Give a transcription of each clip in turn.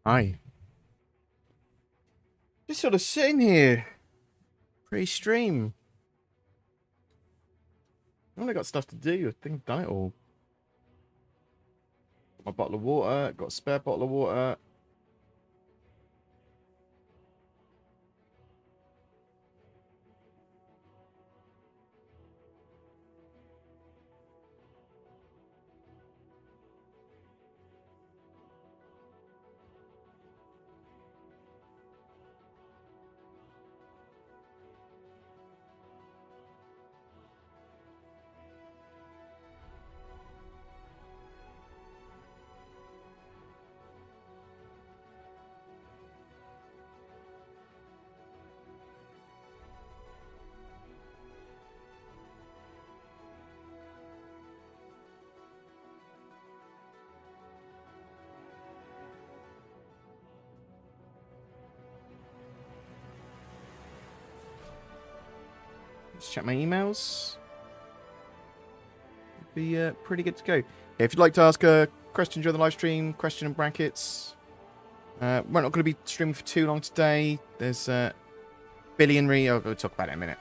Hi. Just sort of sitting here, pre-stream. I've only got stuff to do. I think I've done it all. Got my bottle of water. Got a spare bottle of water. Just check my emails. Be pretty good to go. If you'd like to ask a question during the live stream, question in brackets. We're not going to be streaming for too long today. There's billionary. I'll go talk about it in a minute.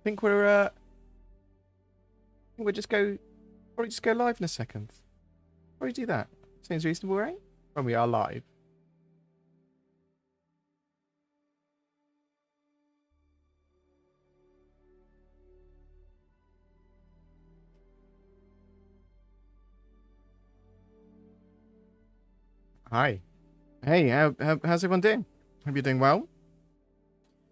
I think we'll just go. Probably just go live in a second. Probably do that. Seems reasonable, right? When we are live. Hi. Hey, how's everyone doing? Hope you're doing well.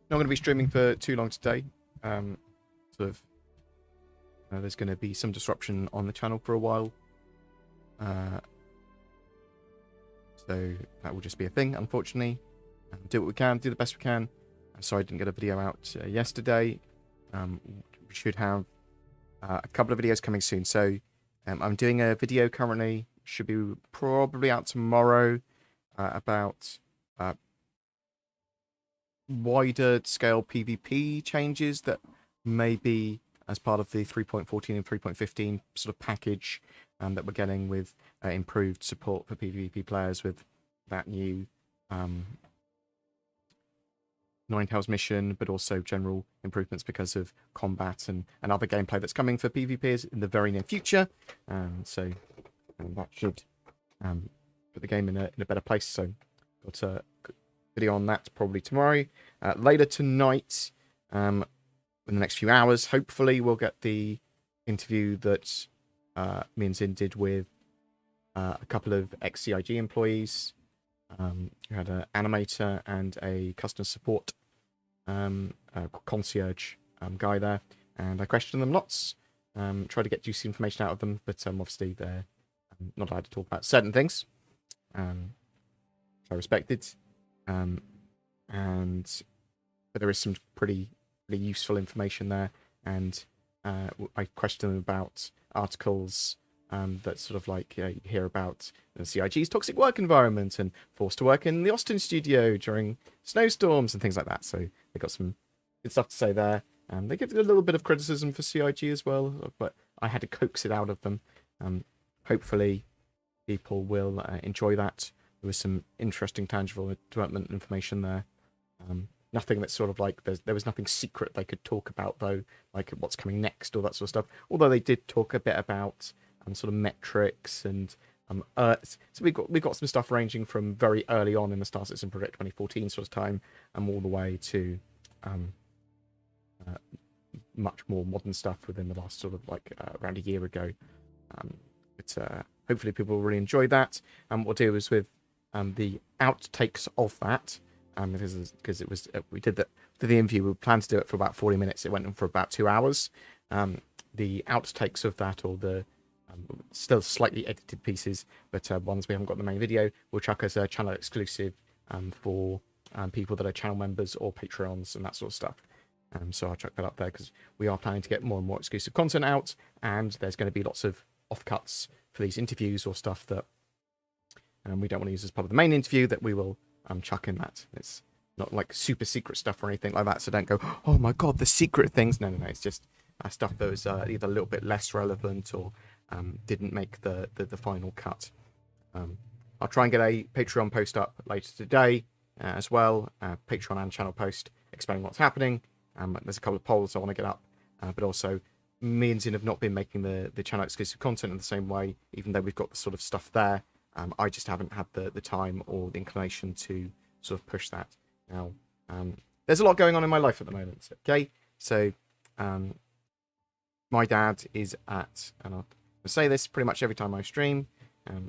Not going to be streaming for too long today. Sort of. There's going to be some disruption on the channel for a while. So that will just be a thing, unfortunately. Do what we can, do the best we can. I'm sorry I didn't get a video out yesterday. We should have a couple of videos coming soon. So I'm doing a video currently. Should be probably out tomorrow about wider scale PvP changes that may be as part of the 3.14 and 3.15 sort of package that we're getting with improved support for PvP players with that new Ninetales mission, but also general improvements because of combat and other gameplay that's coming for PvPers in the very near future. So that should put the game in a better place. So got a video on that probably tomorrow. Later tonight, in the next few hours, hopefully we'll get the interview that me and Zin did with a couple of ex-CIG employees. We had an animator and a customer support concierge guy there, and I questioned them lots, tried to get juicy information out of them, but obviously they're not allowed to talk about certain things, which I respected, but there is some pretty useful information there, and I questioned them about articles that sort of like you hear about CIG's toxic work environment and forced to work in the Austin studio during snowstorms and things like that. So they got some good stuff to say there. They give a little bit of criticism for CIG as well, but I had to coax it out of them. Hopefully people will enjoy that. There was some interesting tangible development information there. Nothing that's sort of like there was nothing secret they could talk about though, like what's coming next or that sort of stuff. Although they did talk a bit about sort of metrics and so we got some stuff ranging from very early on in the Star Citizen Project 2014 sort of time, all the way to much more modern stuff within the last sort of like around a year ago. But hopefully people will really enjoy that. What we'll do is with the outtakes of that, because it was we did the interview. We planned to do it for about 40 minutes. It went on for about 2 hours. The outtakes of that, or the still slightly edited pieces, but ones we haven't got in the main video, we'll chuck as a channel exclusive for people that are channel members or Patreons and that sort of stuff. So I'll chuck that up there because we are planning to get more and more exclusive content out, and there's going to be lots of offcuts for these interviews or stuff that we don't want to use as part of the main interview that we will chuck in that. It's not like super secret stuff or anything like that, so don't go, oh my god, the secret things. No, it's just stuff that was either a little bit less relevant or didn't make the final cut. I'll try and get a Patreon post up later today as well, Patreon and channel post explaining what's happening. There's a couple of polls I want to get up, but also me and Zin have not been making the channel exclusive content in the same way, even though we've got the sort of stuff there. I just haven't had the time or the inclination to sort of push that. Now, there's a lot going on in my life at the moment, okay? So, my dad is at, and I'll say this pretty much every time I stream,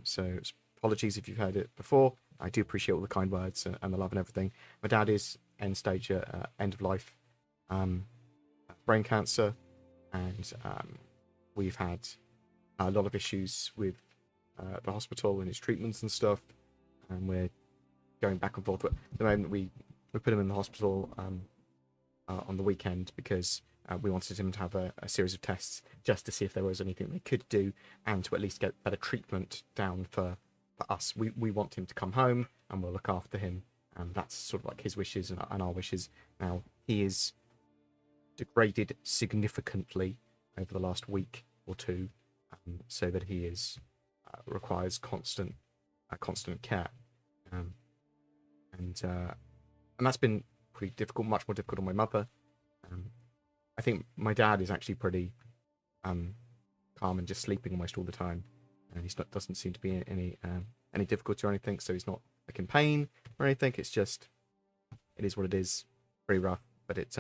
so apologies if you've heard it before. I do appreciate all the kind words and the love and everything. My dad is end stage, end of life, brain cancer, and we've had a lot of issues with the hospital and his treatments and stuff, and we're going back and forth. At the moment, we put him in the hospital on the weekend because we wanted him to have a series of tests just to see if there was anything they could do, and to at least get better treatment down for us. We want him to come home, and we'll look after him, and that's sort of like his wishes and our wishes. Now, he is degraded significantly over the last week or two, so that he is requires constant care, and that's been pretty difficult, much more difficult on my mother. I think my dad is actually pretty calm and just sleeping almost all the time, and doesn't seem to be in any difficulty or anything. So he's not like in pain or anything. It's just, it is what it is. Pretty rough, but it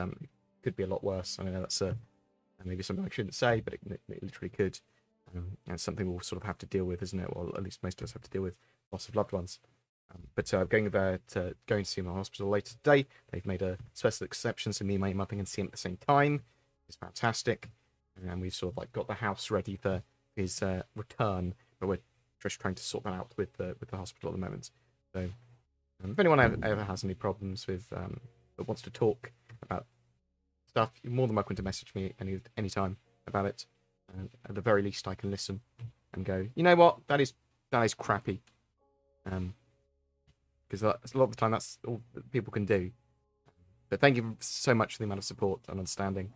could be a lot worse. I know that's maybe something I shouldn't say, but it literally could. And it's something we'll sort of have to deal with, isn't it? Well, at least most of us have to deal with loss of loved ones. But going to see him in the hospital later today. They've made a special exception, so me and my mother can see him at the same time. It's fantastic, and we've sort of like got the house ready for his return, but we're just trying to sort that out with the hospital at the moment. So, if anyone ever has any problems with that wants to talk about stuff, you're more than welcome to message me any time about it. At the very least, I can listen and go, you know what, that is crappy. Because a lot of the time that's all that people can do. But thank you so much for the amount of support and understanding.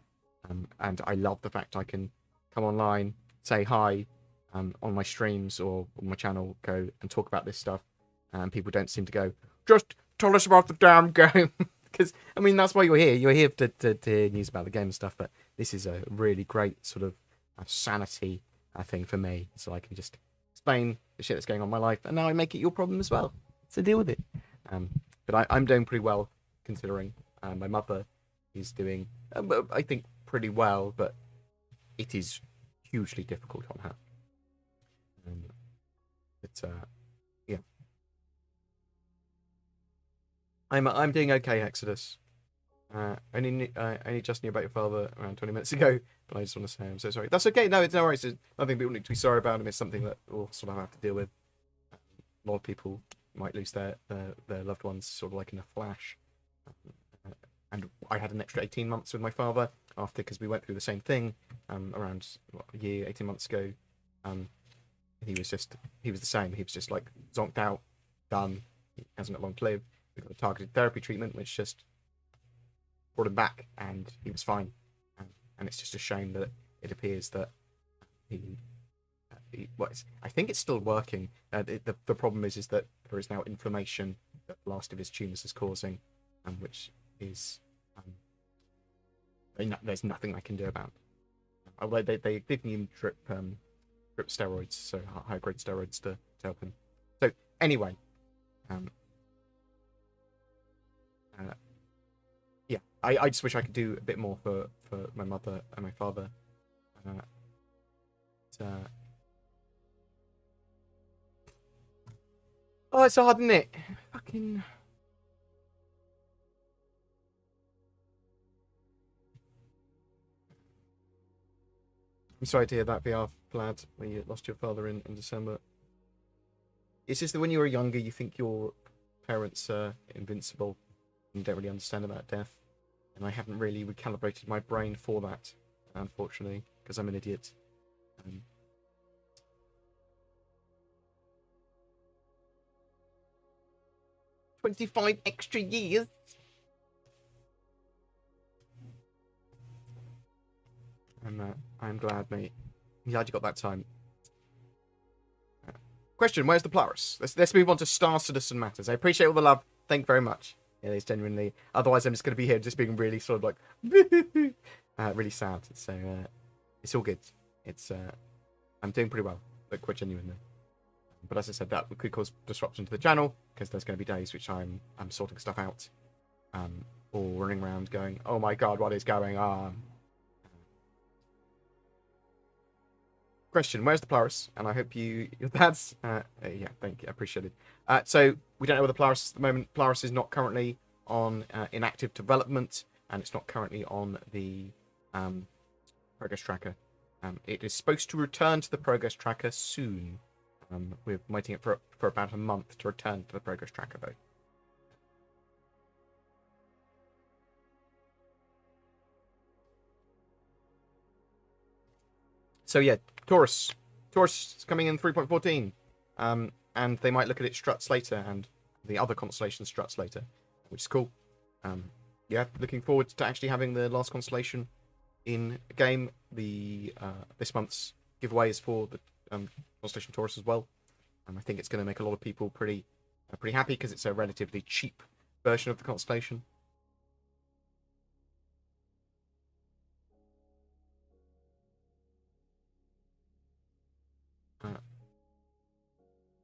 And I love the fact I can come online, say hi on my streams or on my channel, go and talk about this stuff. And people don't seem to go, just tell us about the damn game. Because, I mean, that's why you're here. You're here to hear news about the game and stuff. But this is a really great sort of sanity thing for me. So I can just explain the shit that's going on in my life. And now I make it your problem as well. So deal with it. But I'm doing pretty well, considering my mother is doing, I think, pretty well, but it is hugely difficult on her. Yeah, I'm doing okay, Exodus. Only just knew about your father around 20 minutes ago, but I just want to say I'm so sorry. That's okay. No, it's no worries. There's nothing people need to be sorry about, and it's something that we'll sort of have to deal with. A lot of people might lose their loved ones sort of like in a flash. And I had an extra 18 months with my father after, because we went through the same thing around a year, 18 months ago. He was the same. He was just like zonked out, done. He hasn't got long to live. We got a targeted therapy treatment, which just brought him back, and he was fine. And it's just a shame that it appears that I think it's still working. The problem is that there is now inflammation that the last of his tumours is causing, which is there's nothing I can do about. Although they did need him drip steroids, so high grade steroids to help him. So anyway, yeah, I just wish I could do a bit more for my mother and my father. But, oh, it's hard, isn't it? Fucking. I'm sorry to hear that, VR Vlad, when you lost your father in December. It's just that when you were younger, you think your parents are invincible and you don't really understand about death. And I haven't really recalibrated my brain for that, unfortunately, because I'm an idiot. 25 extra years? I'm glad, mate. I'm glad you got that time. Question, where's the Polaris? Let's move on to Star Citizen Matters. I appreciate all the love. Thank you very much. Yeah, it's genuinely. Otherwise, I'm just going to be here just being really sort of like... really sad. So, it's all good. It's, I'm doing pretty well. But quite genuinely. But as I said, that could cause disruption to the channel, because there's going to be days which I'm sorting stuff out. Or running around going, oh my god, what is going on? Question, where's the Polaris? And I hope that's yeah, thank you, I appreciate it. So we don't know where the Polaris is at the moment. Polaris is not currently on in active development, and it's not currently on the progress tracker. It is supposed to return to the progress tracker soon. We're waiting for about a month to return to the progress tracker, though. So yeah, Taurus is coming in 3.14, and they might look at its struts later and the other constellation struts later, which is cool. Yeah, looking forward to actually having the last constellation in a game. The this month's giveaway is for the constellation Taurus as well. I think it's going to make a lot of people pretty happy because it's a relatively cheap version of the constellation.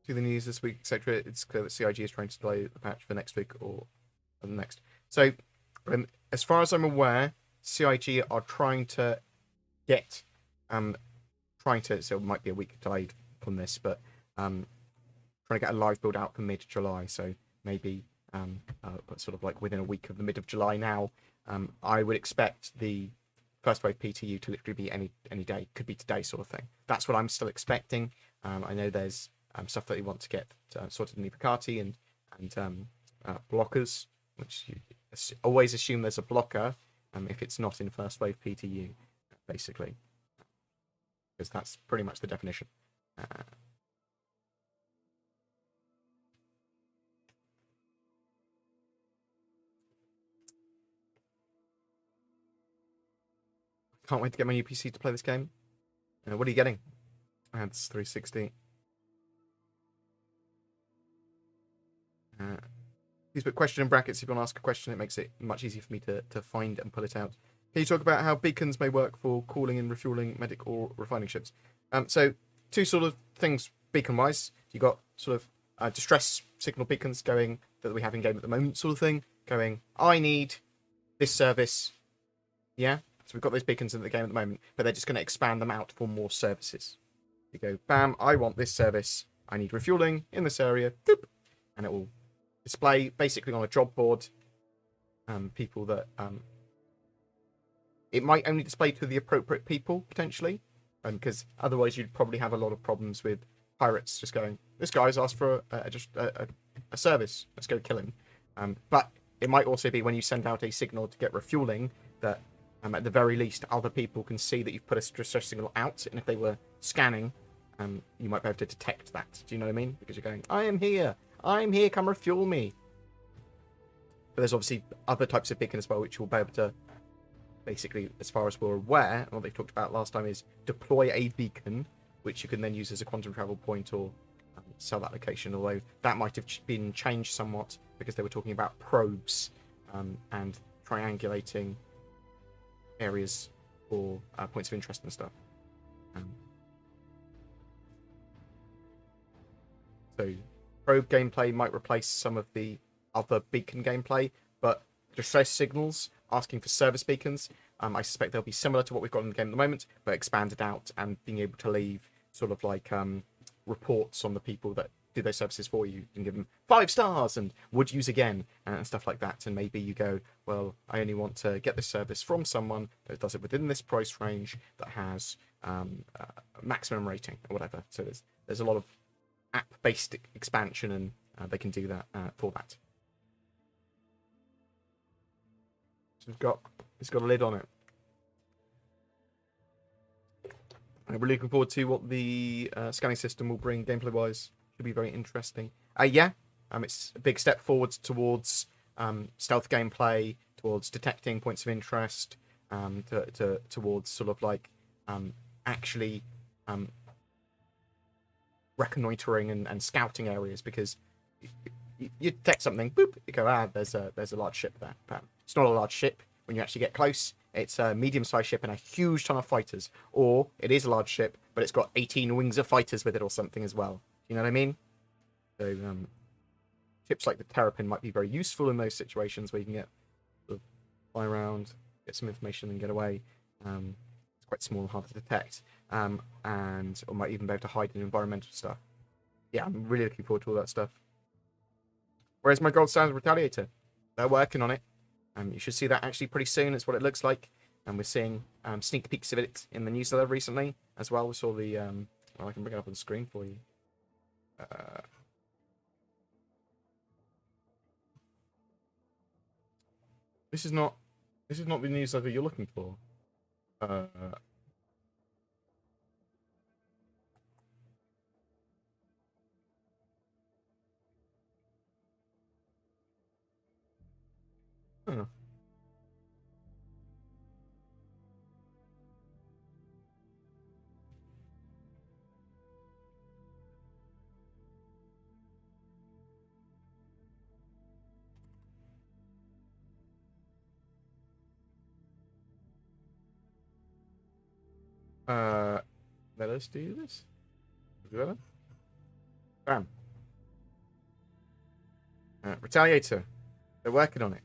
To the news this week, etc. It's clear that CIG is trying to delay the patch for next week or the next. So, as far as I'm aware, CIG are trying to get, so it might be a week delayed from this, but trying to get a live build out for mid-July. So maybe sort of like within a week of the mid of July now. I would expect the first wave PTU to literally be any day, could be today, sort of thing. That's what I'm still expecting. I know there's stuff that you want to get sorted in the Picati and blockers, which you always assume there's a blocker if it's not in first wave PTU, basically, because that's pretty much the definition. Can't wait to get my new PC to play this game. What are you getting? Adds 360. Please put question in brackets if you want to ask a question. It makes it much easier for me to find and pull it out. Can you talk about how beacons may work for calling and refueling medic or refining ships? So two sort of things beacon-wise. You got sort of distress signal beacons going that we have in game at the moment, sort of thing. Going, I need this service. Yeah. So we've got those beacons in the game at the moment, but they're just going to expand them out for more services. You go, bam, I want this service. I need refueling in this area. Doop, and it will display basically on a job board people that it might only display to the appropriate people potentially, because otherwise you'd probably have a lot of problems with pirates just going, this guy's asked for a service, let's go kill him. But it might also be when you send out a signal to get refueling that at the very least other people can see that you've put a distress signal out, and if they were scanning you might be able to detect that. Do you know what I mean? Because you're going, I'm here, come refuel me. But there's obviously other types of beacon as well, which will be able to basically, as far as we're aware, and what they've talked about last time is deploy a beacon, which you can then use as a quantum travel point or sell that location, although that might have been changed somewhat because they were talking about probes and triangulating areas for points of interest and stuff. So probe gameplay might replace some of the other beacon gameplay, but distress signals asking for service beacons. I suspect they'll be similar to what we've got in the game at the moment, but expanded out and being able to leave sort of like reports on the people that do those services for you. You can give them 5 stars and would use again and stuff like that. And maybe you go, well, I only want to get this service from someone that does it within this price range that has maximum rating or whatever. So there's a lot of app-based expansion, and they can do that for that. So it's got a lid on it. I'm really looking forward to what the scanning system will bring gameplay-wise. Should be very interesting. Yeah, it's a big step forwards towards stealth gameplay, towards detecting points of interest, towards sort of like actually reconnoitering and scouting areas, because you detect something, boop, you go, there's a large ship there. But it's not a large ship when you actually get close. It's a medium-sized ship and a huge ton of fighters. Or it is a large ship, but it's got 18 wings of fighters with it or something as well. You know what I mean? So ships like the Terrapin might be very useful in those situations where you can get sort of fly around, get some information, and get away. It's quite small and hard to detect, or might even be able to hide in environmental stuff. Yeah, I'm really looking forward to all that stuff. Where's my gold standard Retaliator? They're working on it. You should see that actually pretty soon. It's what it looks like. And we're seeing sneak peeks of it in the newsletter recently as well. We saw the... well, I can bring it up on the screen for you. This is not the newsletter you're looking for. Huh. Let us do this. Bam. Retaliator. They're working on it.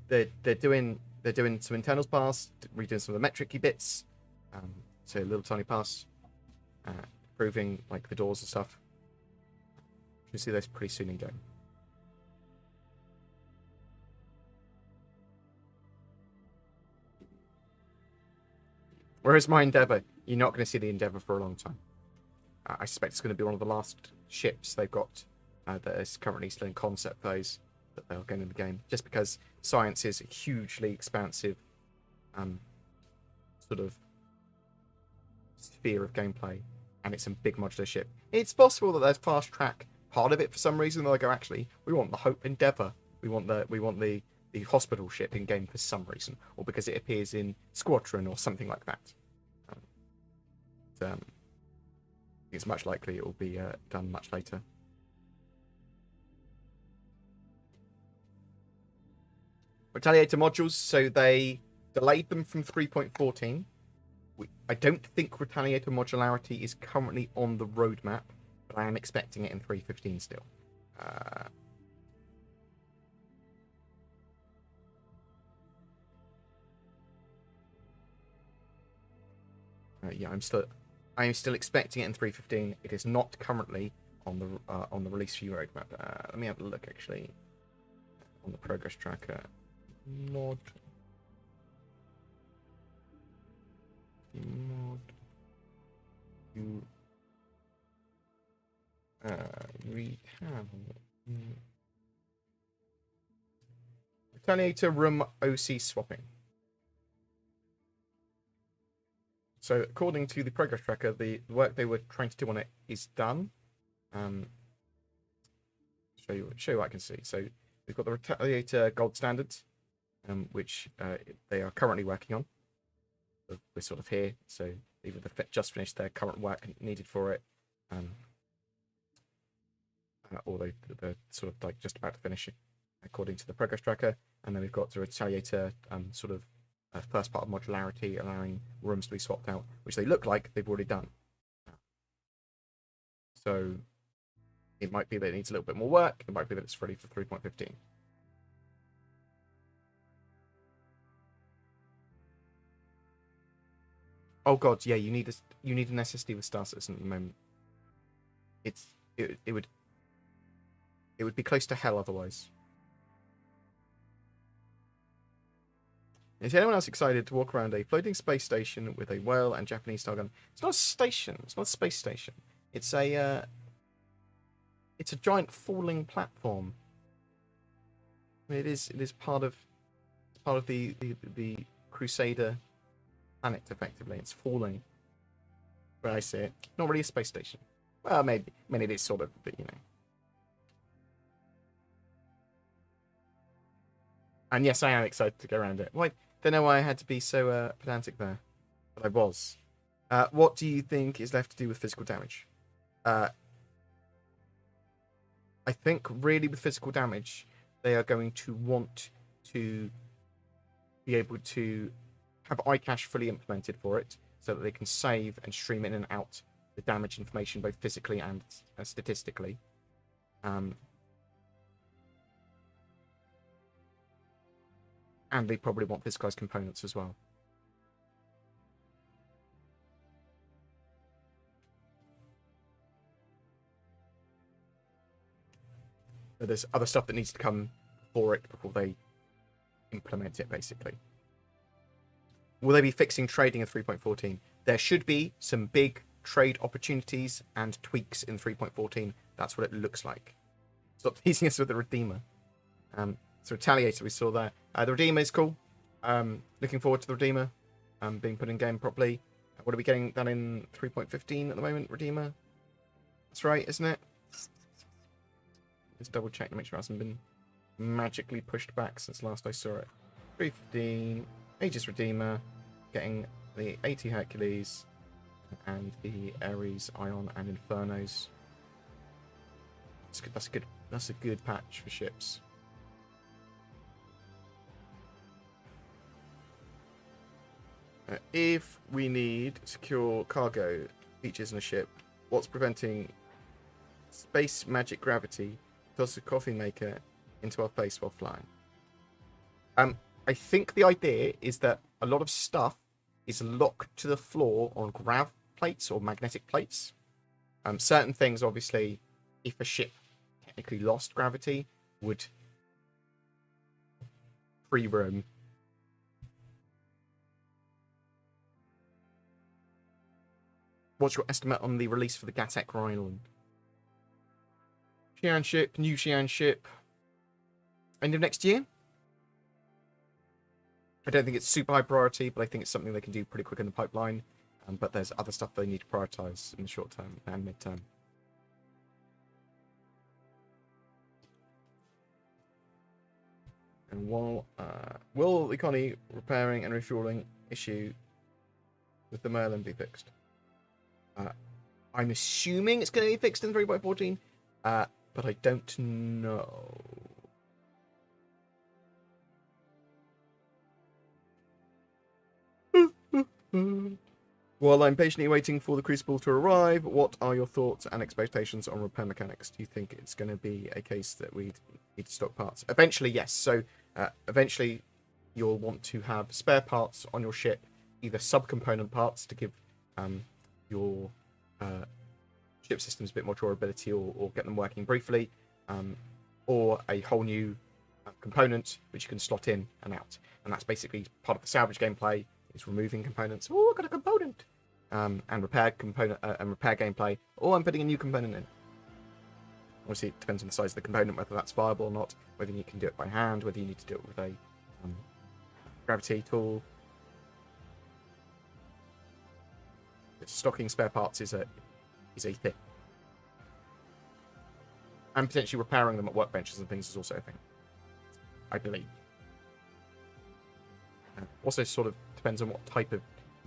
They're doing some internals pass, redoing some of the metric bits. So little tiny pass, improving like the doors and stuff. You'll see those pretty soon in game. Whereas my Endeavour, you're not going to see the Endeavour for a long time. I suspect it's going to be one of the last ships they've got that is currently still in concept phase that they'll get in the game. Just because science is a hugely expansive sort of sphere of gameplay, and it's a big modular ship. It's possible that there's fast track part of it for some reason. They'll go, actually, we want the Hope Endeavour. We want the hospital ship in game for some reason, or because it appears in Squadron or something like that. It's much likely it will be done much later. Retaliator modules, so they delayed them from 3.14. I don't think Retaliator modularity is currently on the roadmap, but I am expecting it in 3.15 still. Yeah, I'm still expecting it in 3.15. It is not currently on the release view roadmap. Let me have a look actually on the progress tracker. Mod you Retaliator room OC swapping. So according to the progress tracker, the work they were trying to do on it is done. Show you what I can see. So we've got the Retaliator gold standards, which they are currently working on. We're sort of here, so either they've just finished their current work needed for it, or they're sort of like just about to finish it, according to the progress tracker. And then we've got the Retaliator sort of first part of modularity, allowing rooms to be swapped out, which they look like they've already done. So it might be that it needs a little bit more work. It might be that it's ready for 3.15. Oh god, yeah, you need an SSD with Star Citizen at the moment. It would be close to hell otherwise. Is anyone else excited to walk around a floating space station with a whale and Japanese style gun? It's not a station. It's not a space station. It's a giant falling platform. I mean, it is part of the Crusader planet. Effectively, it's falling. Where I see it, not really a space station. Well, maybe. I mean, it is sort of, but you know. And yes, I am excited to go around it. Why? Don't know why I had to be so pedantic there, but I was. What do you think is left to do with physical damage? I think really with physical damage, they are going to want to be able to have iCache fully implemented for it, so that they can save and stream in and out the damage information both physically and statistically. And they probably want physicalized components as well. But there's other stuff that needs to come for it before they implement it, basically. Will they be fixing trading in 3.14? There should be some big trade opportunities and tweaks in 3.14. That's what it looks like. Stop teasing us with the Redeemer. So Retaliator we saw there. The Redeemer is cool. Looking forward to the Redeemer being put in game properly. What are we getting that in 3.15 at the moment, Redeemer? That's right, isn't it? Just double check to make sure it hasn't been magically pushed back since last I saw it. 315, Aegis Redeemer, getting the 80 Hercules and the Ares, Ion, and Infernos. That's a good patch for ships. If we need secure cargo features in a ship, what's preventing space magic gravity toss a coffee maker into our face while flying? I think the idea is that a lot of stuff is locked to the floor on grav plates or magnetic plates. Certain things, obviously, if a ship technically lost gravity, would free roam. What's your estimate on the release for the Gatek Rhineland? Xi'an ship, new Xi'an ship. End of next year? I don't think it's super high priority, but I think it's something they can do pretty quick in the pipeline. But there's other stuff they need to prioritize in the short term and mid term. And will the Connie repairing and refueling issue with the Merlin be fixed? I'm assuming it's going to be fixed in 3.14, but I don't know. While I'm patiently waiting for the Crucible to arrive, what are your thoughts and expectations on repair mechanics? Do you think it's going to be a case that we need to stock parts? Eventually, yes. So eventually you'll want to have spare parts on your ship, either subcomponent parts to give your ship systems a bit more durability or get them working briefly, or a whole new component which you can slot in and out. And that's basically part of the salvage gameplay, is removing components. Oh, I got a component! And repair component and repair gameplay. Oh, I'm putting a new component in. Obviously, it depends on the size of the component, whether that's viable or not, whether you can do it by hand, whether you need to do it with a gravity tool. But stocking spare parts is a thing. And potentially repairing them at workbenches and things is also a thing, I believe. Also sort of depends on what type of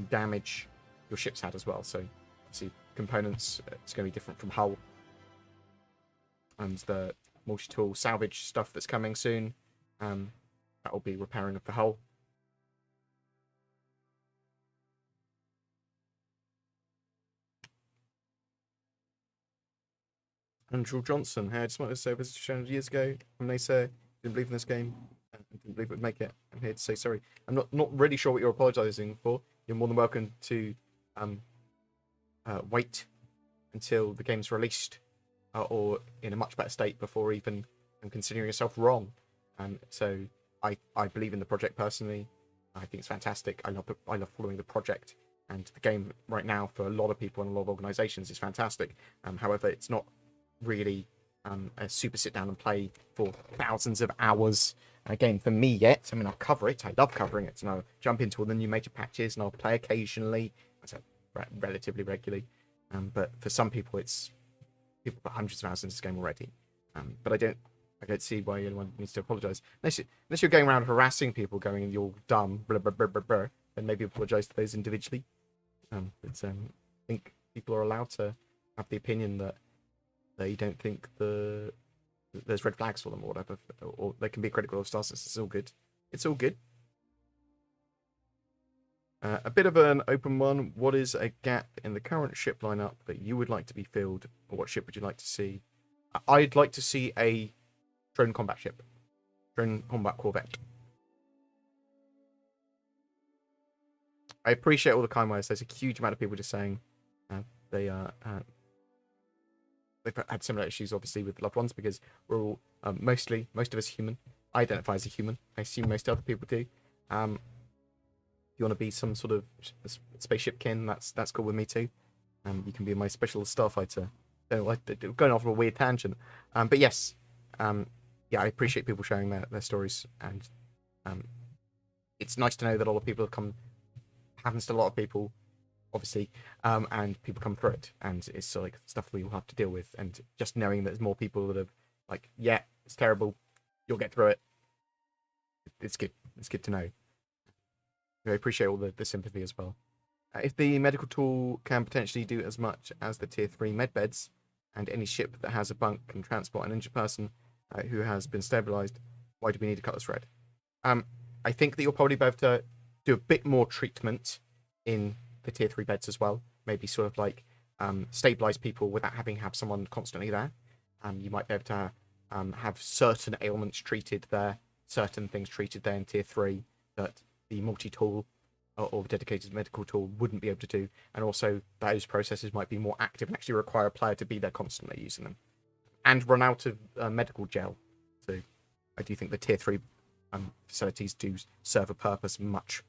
damage your ship's had as well. So, obviously, components, it's going to be different from hull. And the multi-tool salvage stuff that's coming soon, that will be repairing of the hull. Andrew Johnson, hey, I just wanted to say, I visited Shannon years ago from Naysayer, didn't believe in this game, and didn't believe it would make it. I'm here to say sorry. I'm not really sure what you're apologising for. You're more than welcome to wait until the game's released or in a much better state before even considering yourself wrong. So I believe in the project personally. I think it's fantastic. I love following the project, and the game right now for a lot of people and a lot of organizations is fantastic. However, it's not really a super sit down and play for thousands of hours game for me yet. I mean, I'll cover it. I love covering it, and I'll jump into all the new major patches, and I'll play occasionally, so relatively regularly. But for some people, people put hundreds of hours into this game already. But I don't see why anyone needs to apologise. Unless you're going around harassing people, going, "You're dumb," blah, blah, blah, blah, blah, then maybe apologise to those individually. I think people are allowed to have the opinion that they don't think there's red flags for them or whatever, or they can be critical of Stasis. It's all good. It's all good. A bit of an open one. What is a gap in the current ship lineup that you would like to be filled, or what ship would you like to see? I'd like to see a drone combat ship, drone combat corvette. I appreciate all the kind words. There's a huge amount of people just saying they've had similar issues, obviously, with loved ones, because we're all most of us human. I identify as a human. I assume most other people do. If you want to be some sort of spaceship kin, that's cool with me too. You can be my special starfighter. Going off on a weird tangent, but yes, yeah, I appreciate people sharing their stories, and it's nice to know that a lot of people have come. Happens to a lot of people, obviously, and people come through it, and it's like stuff we will have to deal with. And just knowing that there's more people that have like, yeah, it's terrible, you'll get through it. It's good. It's good to know. I appreciate all the sympathy as well. If the medical tool can potentially do as much as the tier 3 medbeds, and any ship that has a bunk can transport an injured person who has been stabilized, why do we need to cut the thread? I think that you'll probably be able to do a bit more treatment in the tier 3 beds as well. Maybe sort of like stabilize people without having to have someone constantly there. You might be able to have certain ailments treated there, certain things treated there in tier 3 that the multi-tool or dedicated medical tool wouldn't be able to do, and also those processes might be more active and actually require a player to be there constantly using them, and run out of medical gel. So I do think the tier 3 facilities do serve a purpose much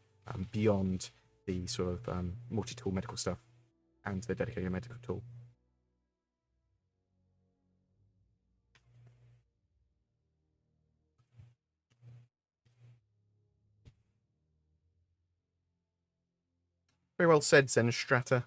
beyond the sort of multi-tool medical stuff and the dedicated medical tool. Very well said, Zenstrata.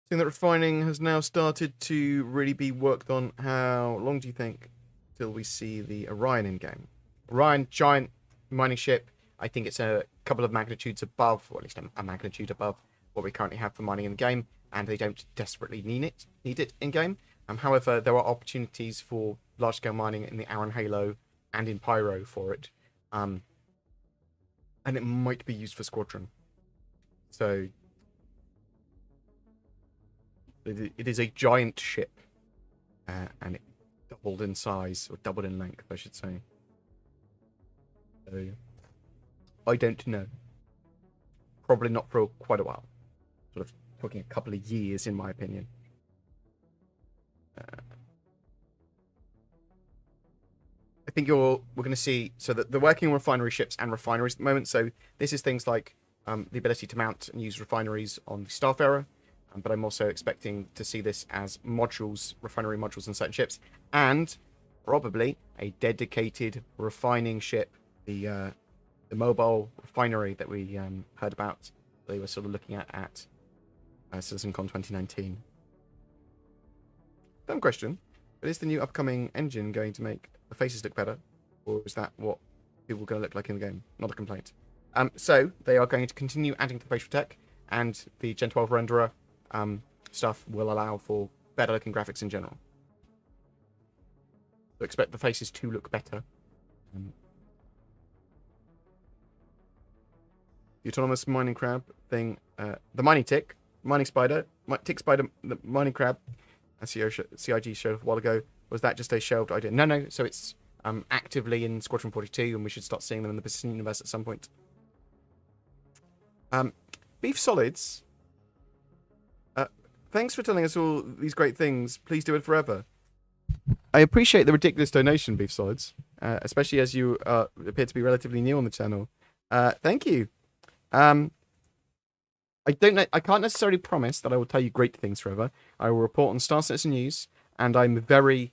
Seeing that refining has now started to really be worked on, how long do you think till we see the Orion in game? Orion, giant mining ship. I think it's a couple of magnitudes above, or at least a magnitude above what we currently have for mining in the game, and they don't desperately need it in game. However, there are opportunities for large-scale mining in the Aran Halo and in Pyro for it, and it might be used for Squadron. So it is a giant ship, and it doubled in size, or doubled in length, I should say. So I don't know. Probably not for quite a while. Sort of talking a couple of years, in my opinion. I think we're going to see, so that they're working on refinery ships and refineries at the moment. So this is things like the ability to mount and use refineries on the Starfarer, but I'm also expecting to see this as modules, refinery modules on certain ships, and probably a dedicated refining ship, the mobile refinery that we heard about. They were sort of looking at CitizenCon 2019. Dumb question, but is the new upcoming engine going to make the faces look better, or is that what people are going to look like in the game? Not a complaint. So they are going to continue adding to the facial tech, and the Gen 12 renderer stuff will allow for better looking graphics in general. So expect the faces to look better. The autonomous mining crab thing, the mining tick, mining spider, tick spider, the mining crab, as CIG showed a while ago. Was that just a shelved idea? No. So it's actively in Squadron 42, and we should start seeing them in the Persistent Universe at some point. Beef Solids, thanks for telling us all these great things. Please do it forever. I appreciate the ridiculous donation, Beef Solids, especially as you appear to be relatively new on the channel. Thank you. I don't know. I can't necessarily promise that I will tell you great things forever. I will report on Star Citizen News, and I'm very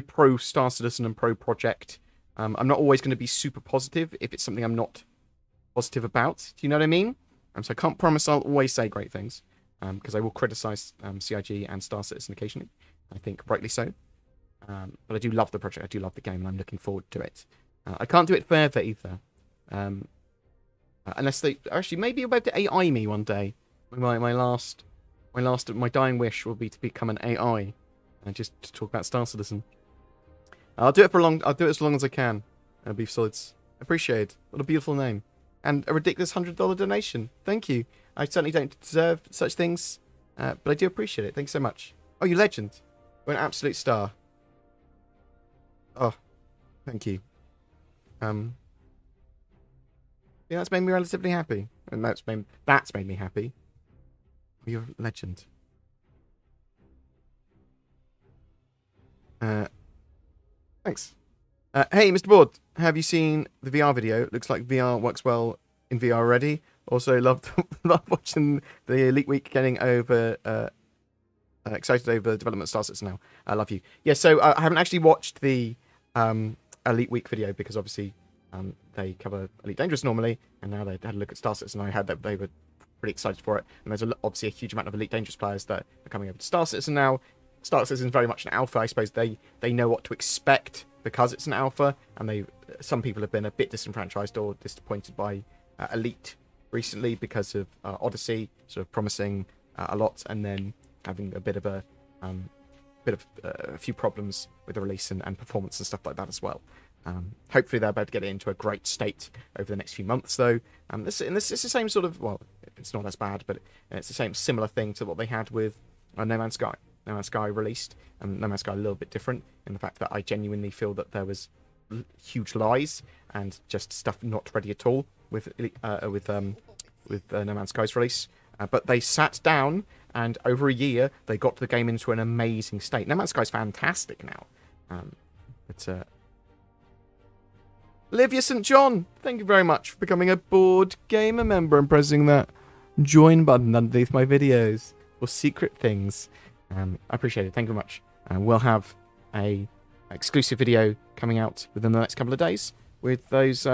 pro Star Citizen and pro project. I'm not always going to be super positive if it's something I'm not positive about. Do you know what I mean? So I can't promise I'll always say great things, because I will criticize CIG and Star Citizen occasionally. I think rightly so. But I do love the project. I do love the game, and I'm looking forward to it. I can't do it forever either. Unless they actually, maybe you'll be able to AI me one day. My dying wish will be to become an AI, and just to talk about Star Citizen. I'll do it as long as I can. Beef Solids, appreciate it. What a beautiful name, and a ridiculous $100 donation. Thank you. I certainly don't deserve such things, but I do appreciate it. Thanks so much. Oh, you legend! You're an absolute star. Oh, thank you. Yeah, that's made me relatively happy, and that's made me happy. You're a legend. Thanks. Hey, Mr. Board, have you seen the VR video? Looks like VR works well in VR already. Also, love watching the Elite Week, getting over excited over development Star Citizen now. I love you. Yeah, so I haven't actually watched the Elite Week video because obviously they cover Elite Dangerous normally, and now they had a look at Star Citizen. I heard that they were pretty excited for it, and there's obviously a huge amount of Elite Dangerous players that are coming over to Star Citizen now. Star Citizen is very much an alpha. I suppose they know what to expect because it's an alpha, and some people have been a bit disenfranchised or disappointed by Elite recently because of Odyssey sort of promising a lot and then having a bit of a few problems with the release and performance and stuff like that as well. Hopefully they're about to get it into a great state over the next few months, though. This is the same sort of, well, it's not as bad, but it's the same similar thing to what they had with No Man's Sky. No Man's Sky released, and No Man's Sky a little bit different in the fact that I genuinely feel that there was huge lies and just stuff not ready at all with No Man's Sky's release. But they sat down, and over a year they got the game into an amazing state. No Man's Sky's fantastic now. Olivia St. John, thank you very much for becoming a BoredGamer member and pressing that join button underneath my videos for secret things. I appreciate it. Thank you very much. We'll have a exclusive video coming out within the next couple of days with those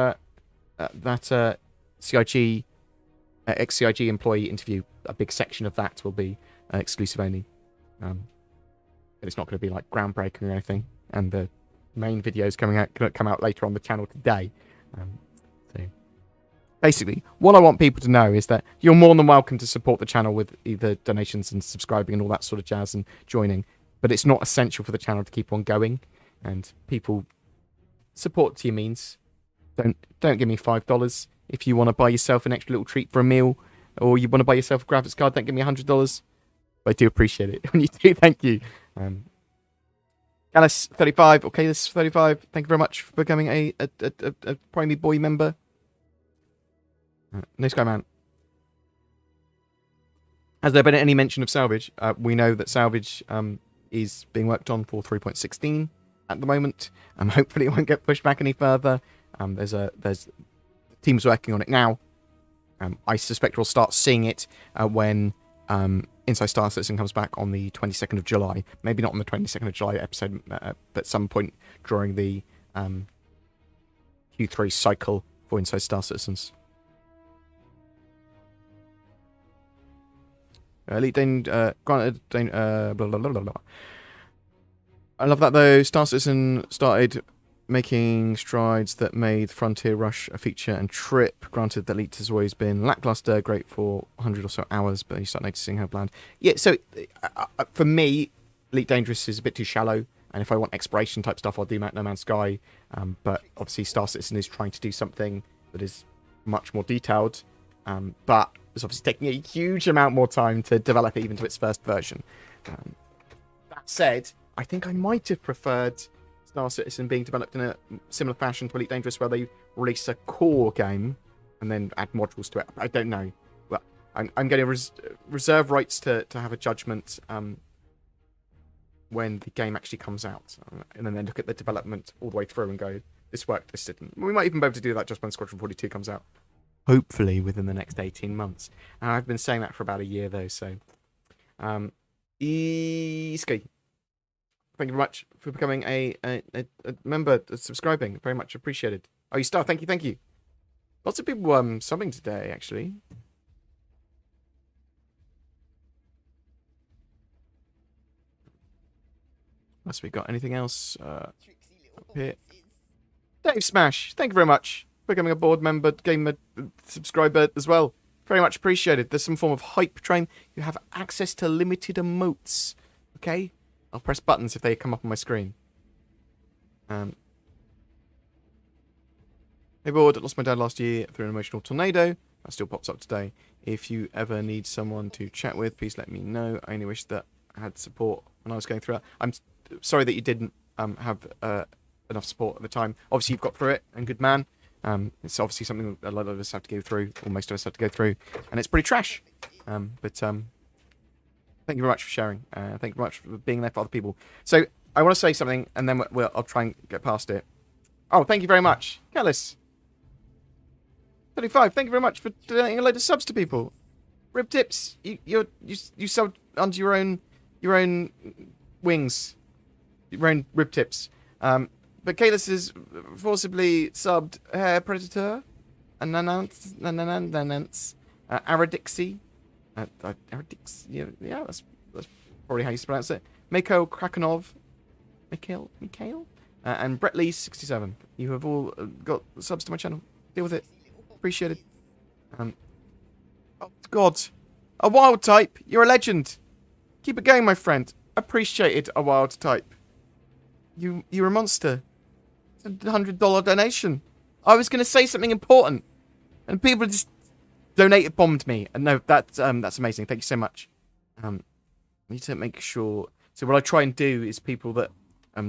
CIG ex-CIG employee interview. A big section of that will be exclusive only. But it's not going to be like groundbreaking or anything. And the main videos come out later on the channel today. So basically, what I want people to know is that you're more than welcome to support the channel with either donations and subscribing and all that sort of jazz and joining. But it's not essential for the channel to keep on going. And people, support to your means. Don't give me $5 if you want to buy yourself an extra little treat for a meal, or you want to buy yourself a graphics card. Don't give me $100. But I do appreciate it when you do. Thank you. Alice35, okay, this is 35. Thank you very much for becoming a Primary Boy member. No Sky Man. Has there been any mention of salvage? We know that salvage is being worked on for 3.16 at the moment. Hopefully it won't get pushed back any further. There's teams working on it now. I suspect we'll start seeing it when Inside Star Citizen comes back on the 22nd of July. Maybe not on the 22nd of July episode, but some point during the Q3 cycle for Inside Star Citizens. Elite granted, blah, blah, blah, blah, blah. I love that though. Star Citizen started making strides that made Frontier Rush a feature and trip. Granted, the Elite has always been lackluster, great for 100 or so hours, but you start noticing how bland. Yeah, so for me, Elite Dangerous is a bit too shallow, and if I want exploration type stuff, I'll do No Man's Sky. But obviously, Star Citizen is trying to do something that is much more detailed, but it's obviously taking a huge amount more time to develop it even to its first version. That said, I think I might have preferred Star Citizen being developed in a similar fashion to Elite Dangerous, where they release a core game and then add modules to it. I don't know. Well, I'm going to reserve rights to have a judgment when the game actually comes out, and then look at the development all the way through and go, this worked, this didn't. We might even be able to do that just when Squadron 42 comes out. Hopefully within the next 18 months. I've been saying that for about a year, though, so... Ski. Thank you very much for becoming a member, subscribing. Very much appreciated. Oh, you start. Thank you. Lots of people subbing today, actually. Unless we got anything else up here. Dave Smash, thank you very much for becoming a board member, gamer, subscriber as well. Very much appreciated. There's some form of hype train. You have access to limited emotes. Okay? I'll press buttons if they come up on my screen. Hey, board. I lost my dad last year through an emotional tornado. That still pops up today. If you ever need someone to chat with, please let me know. I only wish that I had support when I was going through it. I'm sorry that you didn't have enough support at the time. Obviously, you've got through it, and good man. It's obviously something a lot of us have to go through, or most of us have to go through, and it's pretty trash. But thank you very much for sharing. Thank you very much for being there for other people. So I want to say something, and then I'll try and get past it. Oh, thank you very much, Kellis. 35. Thank you very much for donating a load of subs to people. Rib tips. You subbed under your own wings, your own rib tips. But Kalis is forcibly subbed Hair Predator, Ananance, Aradixie, Aradix, yeah, that's probably how you pronounce it. Mikhail Krakenov, Mikhail, and Brett Lee 67. You have all got subs to my channel. Deal with it. Appreciate it. Oh God, a wild type. You're a legend. Keep it going, my friend. Appreciated, a wild type. You're a monster. It's a $100 donation. I was going to say something important, and people just donated bombed me. And no, that's amazing. Thank you so much. I need to make sure. So what I try and do is people that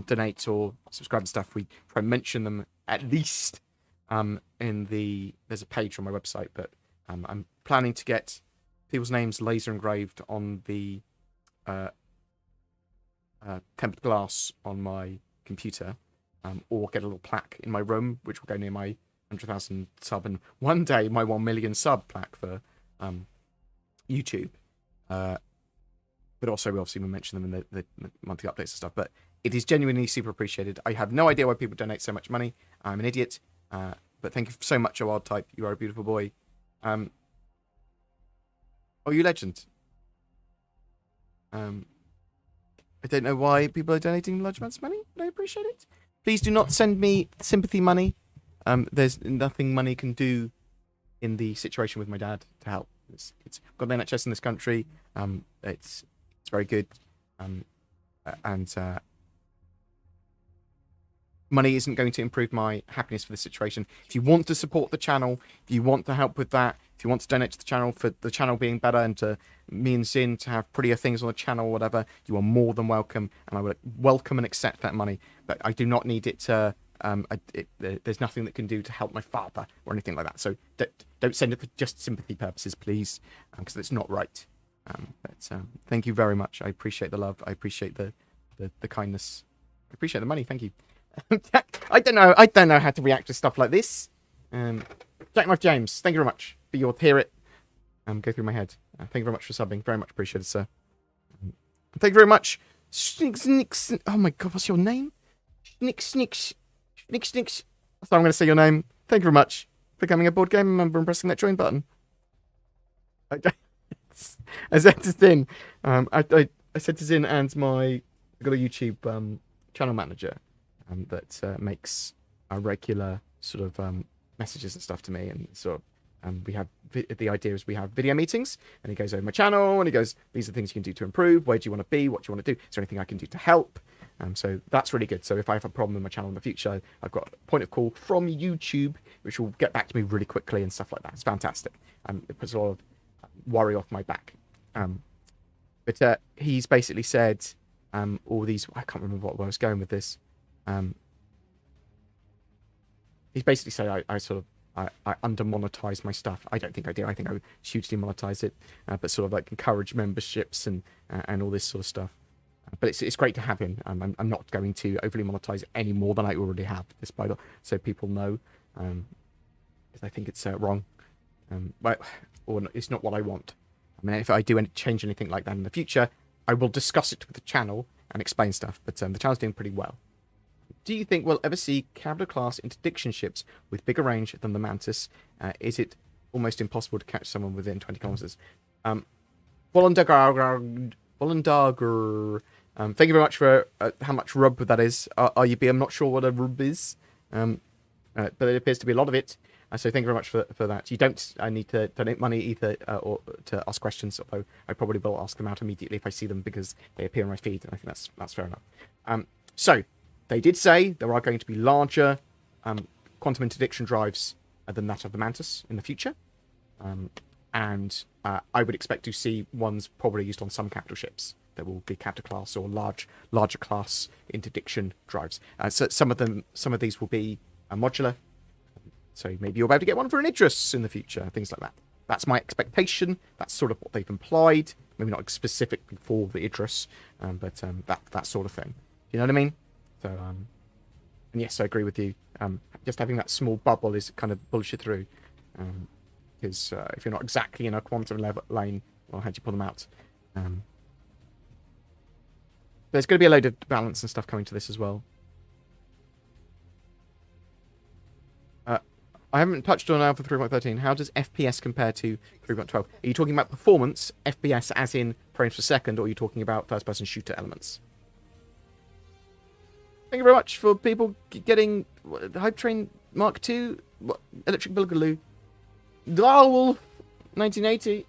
donate or subscribe and stuff, we try and mention them at least there's a page on my website, but I'm planning to get people's names laser engraved on the tempered glass on my computer, or get a little plaque in my room, which will go near my 100,000 sub and one day my 1 million sub plaque for YouTube. But also, we obviously will mention them in the monthly updates and stuff. But it is genuinely super appreciated. I have no idea why people donate so much money. I'm an idiot. But thank you so much, a wild type. You are a beautiful boy. Oh, you legend. I don't know why people are donating large amounts of money, but I appreciate it. Please do not send me sympathy money. There's nothing money can do in the situation with my dad to help. It's got the NHS in this country. It's very good. And money isn't going to improve my happiness for this situation. If you want to support the channel, if you want to help with that, if you want to donate to the channel for the channel being better and to me and Zin to have prettier things on the channel or whatever, you are more than welcome, and I would welcome and accept that money. But I do not need it to. There's nothing that can do to help my father or anything like that. So don't send it for just sympathy purposes, please, because it's not right. But thank you very much. I appreciate the love. I appreciate the kindness. I appreciate the money. Thank you. I don't know how to react to stuff like this. Jack Mike James, thank you very much for your hear it go through my head. Thank you very much for subbing. Very much appreciated, sir. Thank you very much. Oh my God, what's your name? Snicks. That's how I'm going to say your name. Thank you very much for becoming a BoredGamer member and pressing that join button. I said to Zin, I said to Zin and I got a YouTube channel manager that makes regular sort of messages and stuff to me, and sort of we have the idea is we have video meetings, and he goes over my channel and he goes, these are the things you can do to improve. Where do you want to be? What do you want to do? Is there anything I can do to help? So that's really good. So if I have a problem with my channel in the future, I've got a point of call from YouTube, which will get back to me really quickly and stuff like that. It's fantastic. It puts a lot of worry off my back. But he's basically said, all these. I can't remember where I was going with this. He's basically saying I under monetize my stuff. I don't think I do. I think I would hugely monetize it, but sort of like encourage memberships and all this sort of stuff. But it's great to have him. I'm not going to overly monetize any more than I already have, despite so people know, because I think it's wrong, or it's not what I want. I mean, if I do change anything like that in the future, I will discuss it with the channel and explain stuff. But the channel's doing pretty well. Do you think we'll ever see capital-class interdiction ships with bigger range than the Mantis? Is it almost impossible to catch someone within 20 kilometers? Volundarger, thank you very much for how much rub that is. RUB, I'm not sure what a rub is, but it appears to be a lot of it. So thank you very much for that. You don't need to donate money either or to ask questions, although I probably will ask them out immediately if I see them because they appear on my feed, and I think that's fair enough. So they did say there are going to be larger quantum interdiction drives than that of the Mantis in the future. And I would expect to see ones probably used on some capital ships. There will be capital class or larger class interdiction drives. So some of these will be modular. So maybe you'll be able to get one for an Idris in the future, things like that. That's my expectation. That's sort of what they've implied. Maybe not specifically for the Idris, but that sort of thing. You know what I mean? So, and yes, I agree with you. Just having that small bubble is kind of bullshit through. Because if you're not exactly in a quantum lane, well, how do you pull them out? There's going to be a load of balance and stuff coming to this as well. I haven't touched on Alpha 3.13. How does FPS compare to 3.12? Are you talking about performance, FPS as in frames per second, or are you talking about first-person shooter elements? Thank you very much for people getting Hype Train Mark II, Electric Boogaloo. Darwolf 1980.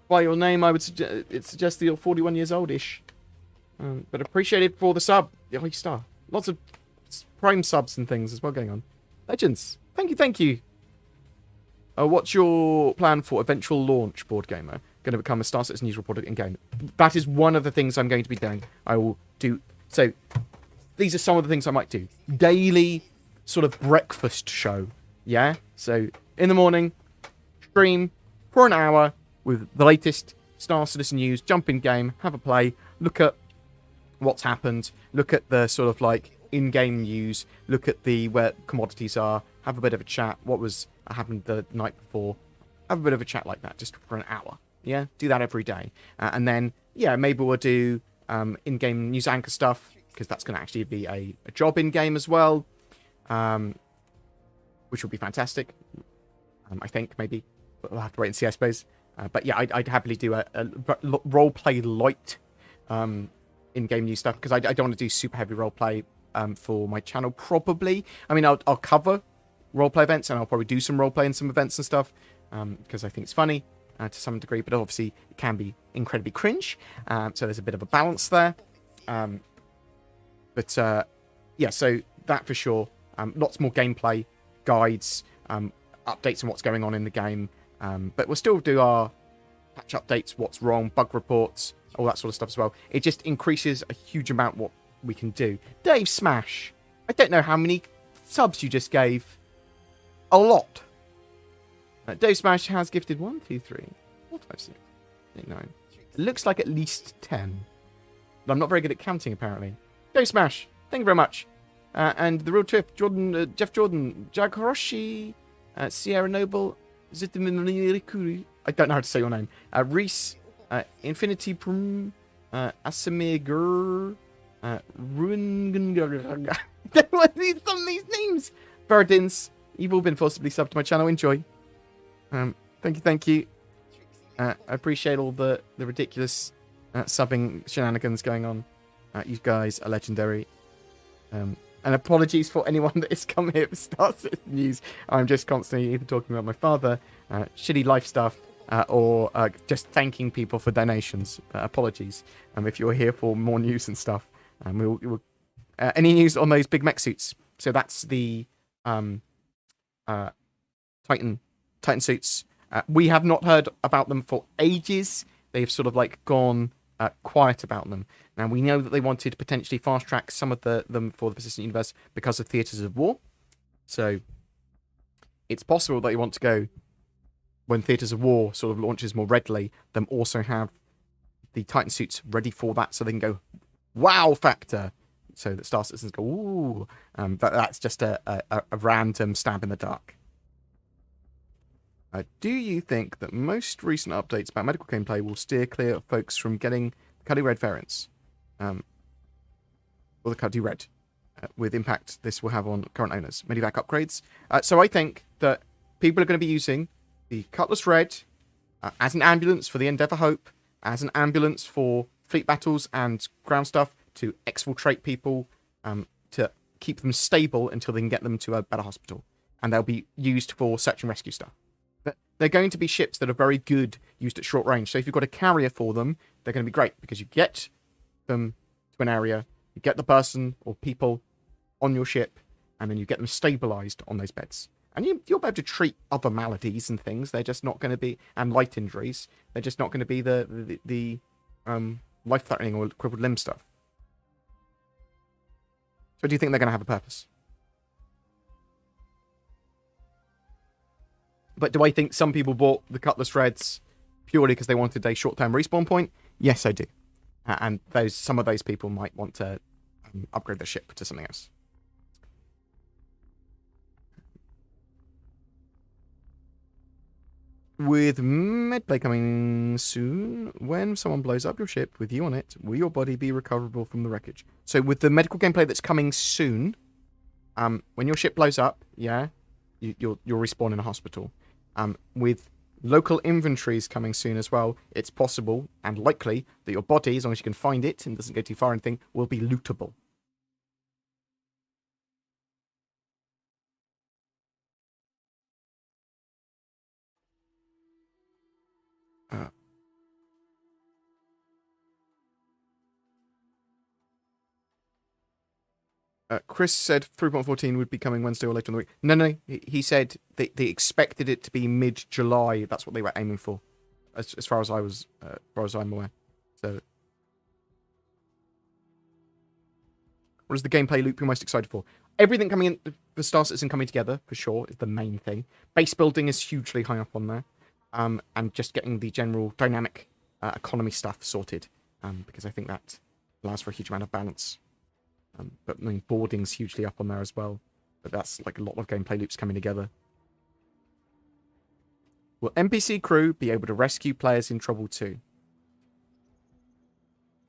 By your name, I would suggest that you're 41 years old-ish. But appreciated for the sub. Oh, star. Lots of Prime subs and things as well going on. Legends. Thank you. What's your plan for eventual launch, BoredGamer? Going to become a Star Citizen news reporter in-game. That is one of the things I'm going to be doing. I will do... So, these are some of the things I might do. Daily sort of breakfast show. Yeah? So, in the morning, stream for an hour with the latest Star Citizen news, jump in game, have a play, look at what's happened, look at the sort of like in-game news, look at where commodities are, have a bit of a chat, what happened the night before, have a bit of a chat like that, just for an hour. Yeah? Do that every day. And then, yeah, maybe we'll do in-game news anchor stuff, because that's going to actually be a job in-game as well, which would be fantastic. I think, maybe. But we'll have to wait and see, I suppose. But yeah, I'd happily do a roleplay light in-game news stuff, because I don't want to do super heavy roleplay for my channel, probably. I mean, I'll cover roleplay events, and I'll probably do some roleplay in some events and stuff, because I think it's funny to some degree, but obviously it can be incredibly cringe, so there's a bit of a balance there. But yeah, so that for sure. Lots more gameplay, guides, updates on what's going on in the game, but we'll still do our patch updates, what's wrong, bug reports, all that sort of stuff as well. It just increases a huge amount what we can do. Dave Smash, I don't know how many subs you just gave. A lot. Dave Smash has gifted 1, 2, 3, 4, 5, 6, 8, 9. It looks like at least 10. But I'm not very good at counting, apparently. Dave Smash, thank you very much. And the real Jeff Jordan, Jack Hiroshi, Sierra Noble, Zitiminirikuri. I don't know how to say your name. Reese, Infinity Prum, Asamir Gur, Ruin. I don't want some of these names. Verdins, you've all been forcibly subbed to my channel. Enjoy. Thank you. I appreciate all the ridiculous subbing shenanigans going on. You guys are legendary. And apologies for anyone that has come here for Star Citizen news. I'm just constantly either talking about my father, shitty life stuff, or just thanking people for donations. Apologies if you're here for more news and stuff. We'll any news on those big mech suits? So that's the Titan suits. We have not heard about them for ages. They've sort of like gone quiet about them. Now, we know that they wanted to potentially fast-track some of them for the persistent universe because of theatres of war. So, it's possible that you want to go, when theatres of war sort of launches more readily, them also have the Titan suits ready for that so they can go, wow factor! So that Star Citizens go, ooh. That's just a random stab in the dark. Do you think that most recent updates about medical gameplay will steer clear of folks from getting the Cuddy Red variants? Or the Cuddy Red, with impact this will have on current owners. Medivac upgrades. So I think that people are going to be using the Cutlass Red as an ambulance for the Endeavour Hope, as an ambulance for fleet battles and ground stuff, to exfiltrate people, to keep them stable until they can get them to a better hospital. And they'll be used for search and rescue stuff. They're going to be ships that are very good used at short range. So if you've got a carrier for them, they're going to be great because you get them to an area, you get the person or people on your ship, and then you get them stabilized on those beds. And you'll be able to treat other maladies and things. They're just not going to be, and light injuries. They're just not going to be the life-threatening or crippled limb stuff. So do you think they're going to have a purpose? But do I think some people bought the Cutlass Reds purely because they wanted a short-term respawn point? Yes, I do. And some of those people might want to upgrade their ship to something else. With medplay coming soon, when someone blows up your ship with you on it, will your body be recoverable from the wreckage? So with the medical gameplay that's coming soon, when your ship blows up, yeah, you'll respawn in a hospital. With local inventories coming soon as well, it's possible and likely that your body, as long as you can find it and doesn't go too far or anything, will be lootable. Chris said 3.14 would be coming Wednesday or later in the week. No. He said they expected it to be mid-July. That's what they were aiming for, as far as I'm aware. So, what is the gameplay loop you're most excited for? Everything coming in, the Star Citizen coming together, for sure, is the main thing. Base building is hugely high up on there. And just getting the general dynamic economy stuff sorted. Because I think that allows for a huge amount of balance. But I mean, boarding's hugely up on there as well. But that's like a lot of gameplay loops coming together. Will NPC crew be able to rescue players in trouble too?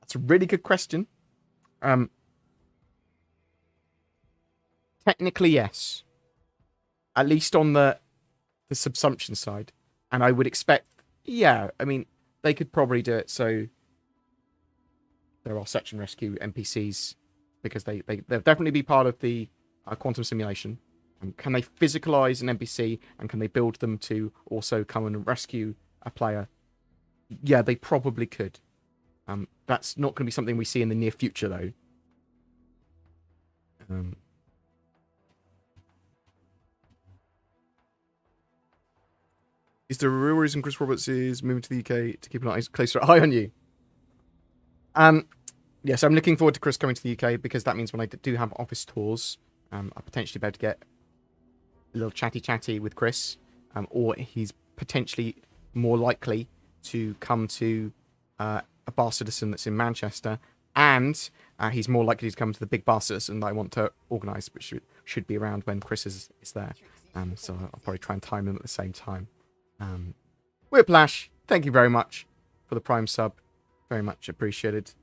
That's a really good question. Technically, yes. At least on the subsumption side. And I would expect, yeah, I mean, they could probably do it so there are search and rescue NPCs, because they'll definitely be part of the quantum simulation. Can they physicalize an NPC, and can they build them to also come and rescue a player? Yeah, they probably could. That's not going to be something we see in the near future, though. Is there a real reason Chris Roberts is moving to the UK to keep an closer eye on you? Yes, I'm looking forward to Chris coming to the UK, because that means when I do have office tours, I'll potentially be able to get a little chatty with Chris, or he's potentially more likely to come to a Bar Citizen that's in Manchester, and he's more likely to come to the big Bar Citizen that I want to organise, which should be around when Chris is there. So I'll probably try and time them at the same time. Whiplash, thank you very much for the Prime sub. Very much appreciated.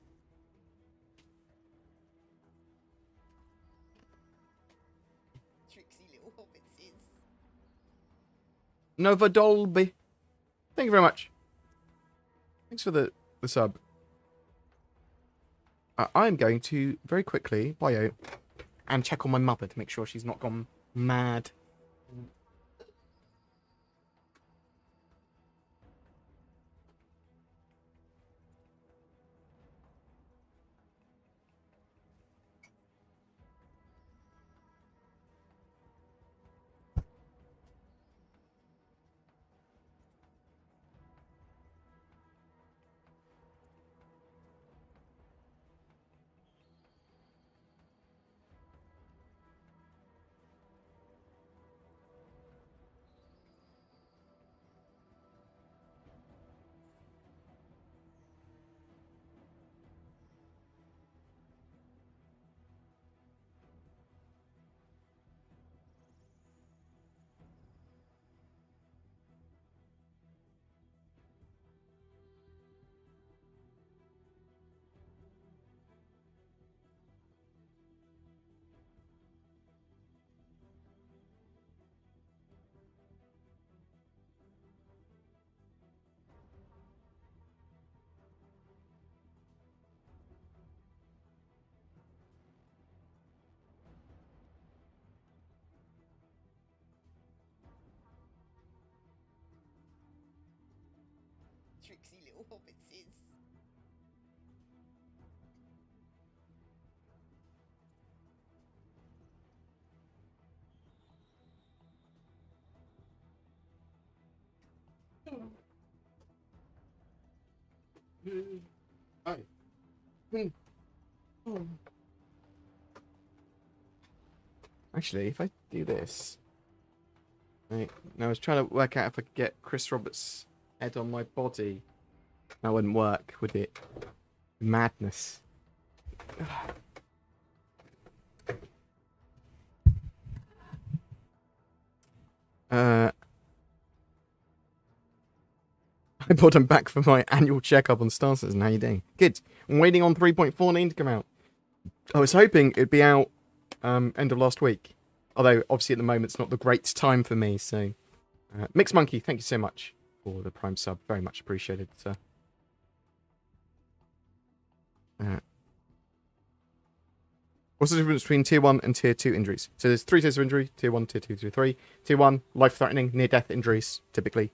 Nova Dolby, thank you very much. Thanks for the sub. I'm going to very quickly bio and check on my mother to make sure she's not gone mad. Tricksy little hobbitses. Hi. Actually, if I do this... Right, now I was trying to work out if I could get Chris Roberts' head on my body. That wouldn't work, would it? Madness. I brought him back for my annual checkup on Star Citizen. How you doing? Good. I'm waiting on 3.14 to come out. I was hoping it'd be out end of last week. Although, obviously, at the moment, it's not the great time for me, so... Mixed Monkey, thank you so much for the Prime sub. Very much appreciated, sir. What's the difference between Tier 1 and Tier 2 injuries? So there's 3 tiers of injury. Tier 1, Tier 2, Tier 3. Tier 1, life-threatening, near-death injuries, typically.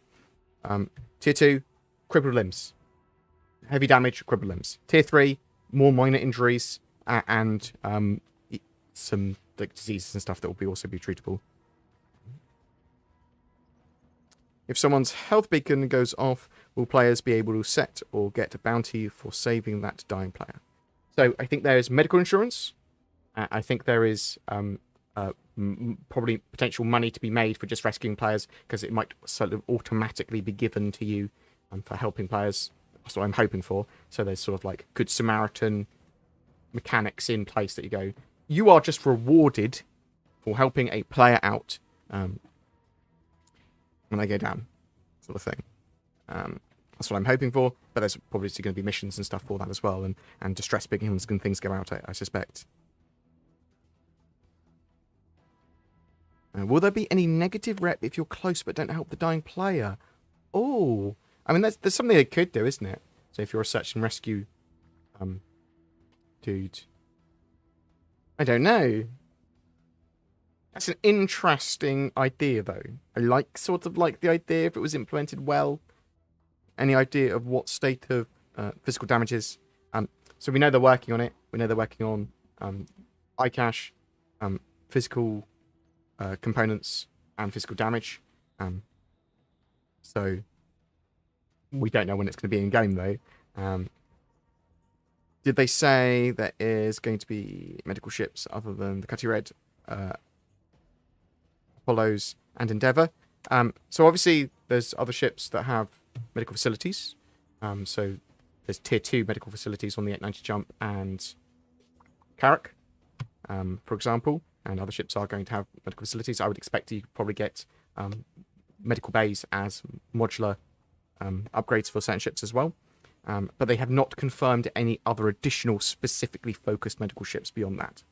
Tier 2, crippled limbs. Heavy damage, crippled limbs. Tier 3, more minor injuries, and some like diseases and stuff that will also be treatable. If someone's health beacon goes off, will players be able to set or get a bounty for saving that dying player? So I think there is medical insurance. I think there is probably potential money to be made for just rescuing players, because it might sort of automatically be given to you for helping players. That's what I'm hoping for. So there's sort of like Good Samaritan mechanics in place that you go, you are just rewarded for helping a player out when they go down, sort of thing. That's what I'm hoping for, but there's probably going to be missions and stuff for that as well, and distress beacons and things go out, I suspect. Will there be any negative rep if you're close but don't help the dying player? Oh, I mean, there's something they could do, isn't it? So if you're a search and rescue dude. I don't know. That's an interesting idea, though. I sort of like the idea if it was implemented well. Any idea of what state of physical damage is? So we know they're working on it. We know they're working on iCache, physical components, and physical damage. So we don't know when it's going to be in game, though. Did they say there is going to be medical ships other than the Cutty Red, Apollos, and Endeavour? So obviously there's other ships that have medical facilities. So there's Tier 2 medical facilities on the 890 Jump and Carrack, for example. And other ships are going to have medical facilities. I would expect you could probably get medical bays as modular upgrades for certain ships as well. But they have not confirmed any other additional specifically focused medical ships beyond that.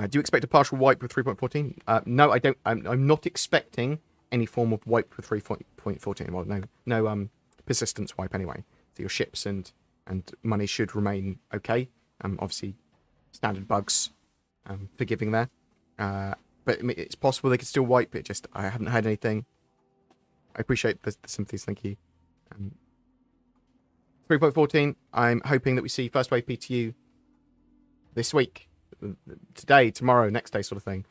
Do you expect a partial wipe with 3.14? No, I don't. I'm not expecting any form of wipe with 3.14. Well, no persistence wipe anyway. So your ships and money should remain okay. Obviously, standard bugs, forgiving there. But I mean, it's possible they could still wipe it. Just I haven't heard anything. I appreciate the sympathies. Thank you. 3.14. I'm hoping that we see first wave PTU this week, today, tomorrow, next day, sort of thing.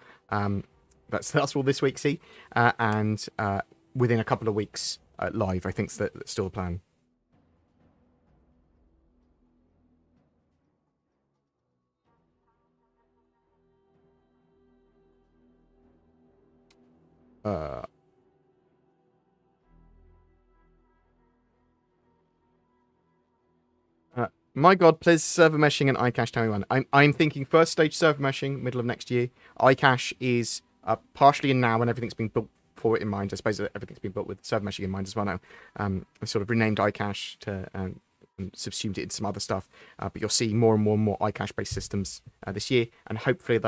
That's all this week. See, and within a couple of weeks live. I think that's still the plan. My God, please server meshing and iCache. Tell me when. I'm thinking first stage server meshing, middle of next year. iCache is partially in now, and everything's been built for it in mind. I suppose everything's been built with server meshing in mind as well now. I sort of renamed iCache to and subsumed it into some other stuff. But you'll see more and more iCache based systems this year, and hopefully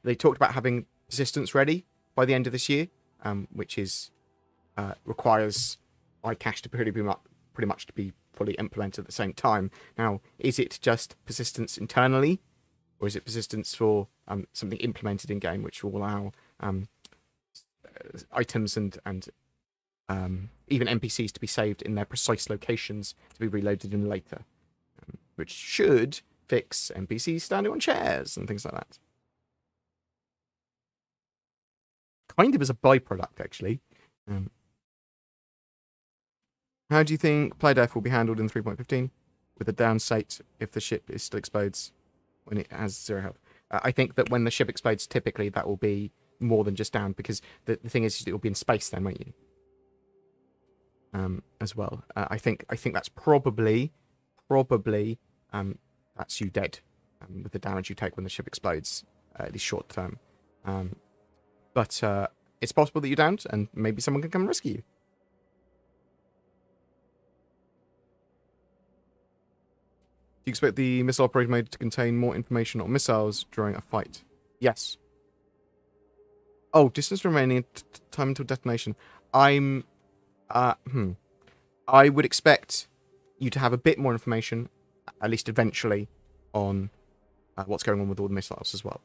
they talked about having persistence ready by the end of this year, which is requires iCache to pretty much to be fully implemented at the same time. Now, is it just persistence internally, or is it persistence for something implemented in game, which will allow items and even NPCs to be saved in their precise locations to be reloaded in later, which should fix NPCs standing on chairs and things like that. Kind of as a byproduct, actually. How do you think play death will be handled in 3.15 with a down state if the ship still explodes when it has 0 health? I think that when the ship explodes, typically that will be more than just down, because the thing is it will be in space then, won't you? As well. I think that's probably that's you dead with the damage you take when the ship explodes, at least short term. But it's possible that you're downed, and maybe someone can come and rescue you. Do you expect the missile operator mode to contain more information on missiles during a fight? Yes. Oh, distance remaining, time until detonation. I would expect you to have a bit more information, at least eventually, on what's going on with all the missiles as well.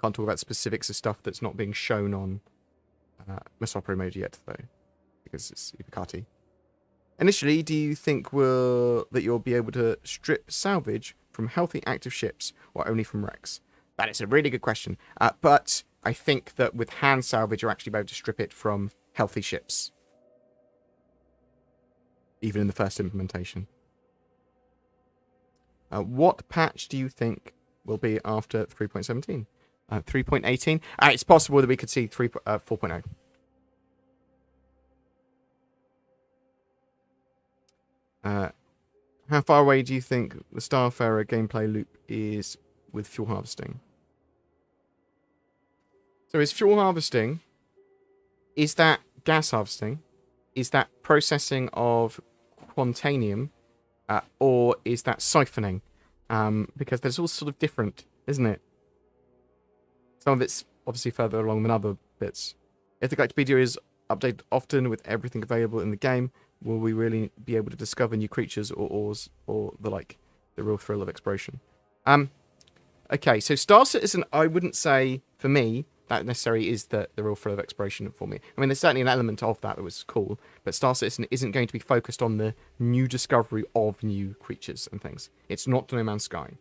Can't talk about specifics of stuff that's not being shown on missile operator mode yet, though, because it's Ivakati. Initially, do you think that you'll be able to strip salvage from healthy active ships, or only from wrecks? That is a really good question. But I think that with hand salvage, you're actually able to strip it from healthy ships, even in the first implementation. What patch do you think will be after 3.17? 3.18? It's possible that we could see 4.0. How far away do you think the Starfarer gameplay loop is with fuel harvesting? So is fuel harvesting, is that gas harvesting? Is that processing of quantanium? Or is that siphoning? Because there's all sort of different, isn't it? Some of it's obviously further along than other bits. If the Galactopedia is updated often with everything available in the game, will we really be able to discover new creatures or ores or the like? The real thrill of exploration. Okay, so Star Citizen, I wouldn't say, for me, that necessarily is the real thrill of exploration for me. I mean, there's certainly an element of that was cool, but Star Citizen isn't going to be focused on the new discovery of new creatures and things. It's not No Man's Sky.